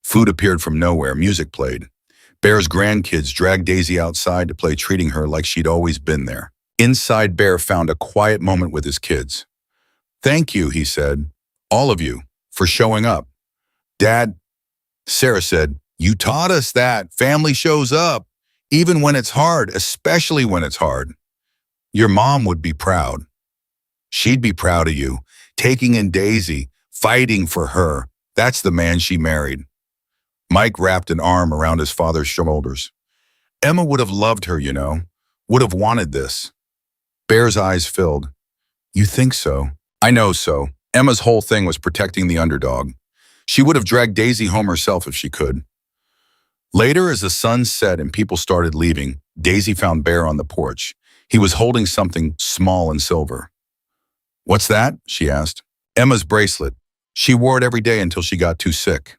S1: Food appeared from nowhere, music played. Bear's grandkids dragged Daisy outside to play, treating her like she'd always been there. Inside, Bear found a quiet moment with his kids. "Thank you," he said, "all of you, for showing up." "Dad," Sarah said, "you taught us that family shows up, even when it's hard, especially when it's hard. Your mom would be proud. She'd be proud of you, taking in Daisy, fighting for her. That's the man she married." Mike wrapped an arm around his father's shoulders. "Emma would have loved her, would have wanted this." Bear's eyes filled. "You think so?" "I know so. Emma's whole thing was protecting the underdog. She would have dragged Daisy home herself if she could." Later, as the sun set and people started leaving, Daisy found Bear on the porch. He was holding something small and silver. "What's that?" she asked. "Emma's bracelet. She wore it every day until she got too sick."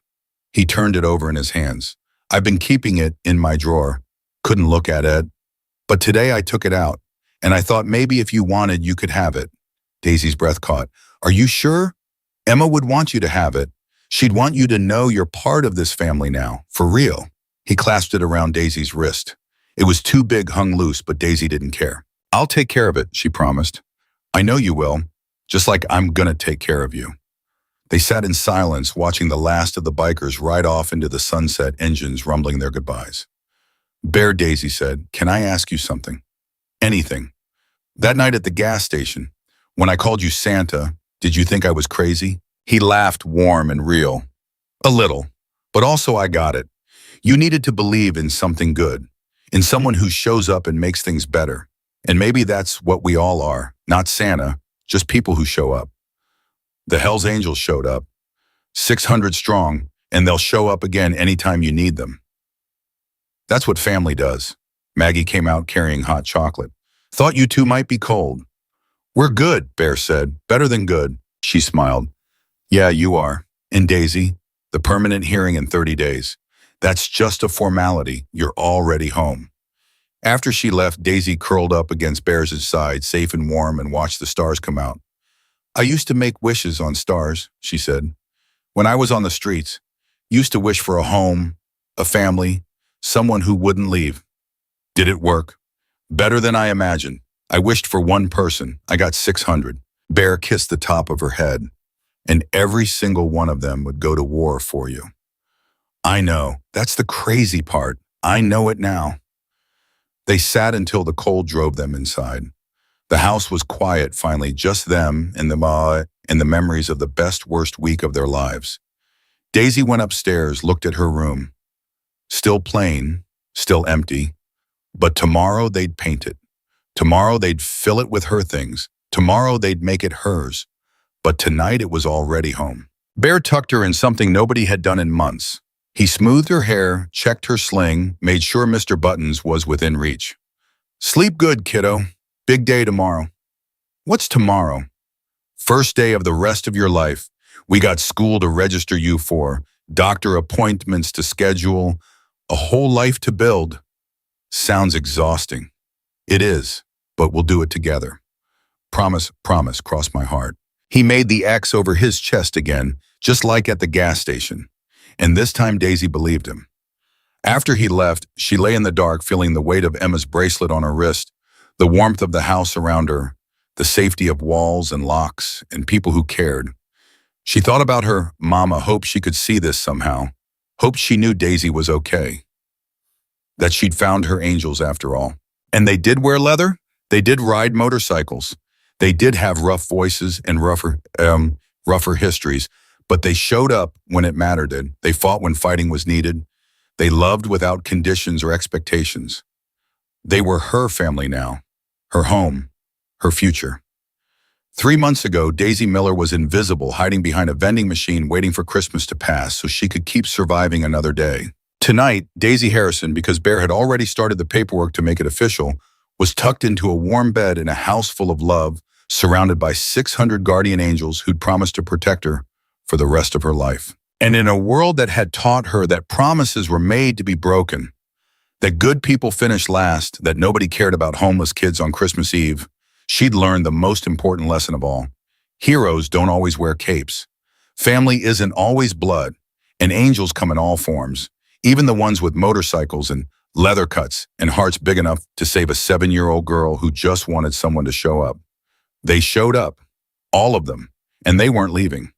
S1: He turned it over in his hands. "I've been keeping it in my drawer. Couldn't look at it. But today I took it out, and I thought maybe if you wanted, you could have it." Daisy's breath caught. "Are you sure? Emma would want you to have it. She'd want you to know you're part of this family now, for real." He clasped it around Daisy's wrist. It was too big, hung loose, but Daisy didn't care. "I'll take care of it," she promised. "I know you will, just like I'm gonna take care of you." They sat in silence, watching the last of the bikers ride off into the sunset, engines rumbling their goodbyes. "Bear," Daisy said, "can I ask you something?" "Anything." "That night at the gas station, when I called you Santa, did you think I was crazy?" He laughed, warm and real. "A little, but also I got it. You needed to believe in something good, in someone who shows up and makes things better. And maybe that's what we all are, not Santa, just people who show up. The Hells Angels showed up, 600 strong, and they'll show up again anytime you need them. That's what family does." Maggie came out carrying hot chocolate. "Thought you two might be cold." "We're good," Bear said. "Better than good." She smiled. "Yeah, you are. And Daisy, the permanent hearing in 30 days. That's just a formality. You're already home." After she left, Daisy curled up against Bear's side, safe and warm, and watched the stars come out. "I used to make wishes on stars," she said. "When I was on the streets, used to wish for a home, a family, someone who wouldn't leave. Did it work? Better than I imagined. I wished for one person. I got 600. Bear kissed the top of her head. "And every single one of them would go to war for you." "I know. That's the crazy part. I know it now." They sat until the cold drove them inside. The house was quiet finally, just them and the memories of the best, worst week of their lives. Daisy went upstairs, looked at her room. Still plain, still empty. But tomorrow they'd paint it. Tomorrow they'd fill it with her things. Tomorrow they'd make it hers. But tonight it was already home. Bear tucked her in something nobody had done in months. He smoothed her hair, checked her sling, made sure Mr. Buttons was within reach. "Sleep good, kiddo. Big day tomorrow." "What's tomorrow?" "First day of the rest of your life. We got school to register you for, doctor appointments to schedule, a whole life to build." "Sounds exhausting." "It is, but we'll do it together. Promise, promise, cross my heart." He made the X over his chest again, just like at the gas station. And this time Daisy believed him. After he left, she lay in the dark, feeling the weight of Emma's bracelet on her wrist, the warmth of the house around her, the safety of walls and locks and people who cared. She thought about her mama, hoped she could see this somehow. hoped she knew Daisy was okay, that she'd found her angels after all. And they did wear leather. They did ride motorcycles. They did have rough voices and rougher histories, but they showed up when it mattered. They fought when fighting was needed. They loved without conditions or expectations. They were her family now, her home, her future. 3 months ago, Daisy Miller was invisible, hiding behind a vending machine waiting for Christmas to pass so she could keep surviving another day. Tonight, Daisy Harrison, because Bear had already started the paperwork to make it official, was tucked into a warm bed in a house full of love, surrounded by 600 guardian angels who'd promised to protect her for the rest of her life. And in a world that had taught her that promises were made to be broken, that good people finished last, that nobody cared about homeless kids on Christmas Eve, she'd learned the most important lesson of all. Heroes don't always wear capes. Family isn't always blood, and angels come in all forms, even the ones with motorcycles and leather cuts and hearts big enough to save a 7-year-old girl who just wanted someone to show up. They showed up, all of them, and they weren't leaving.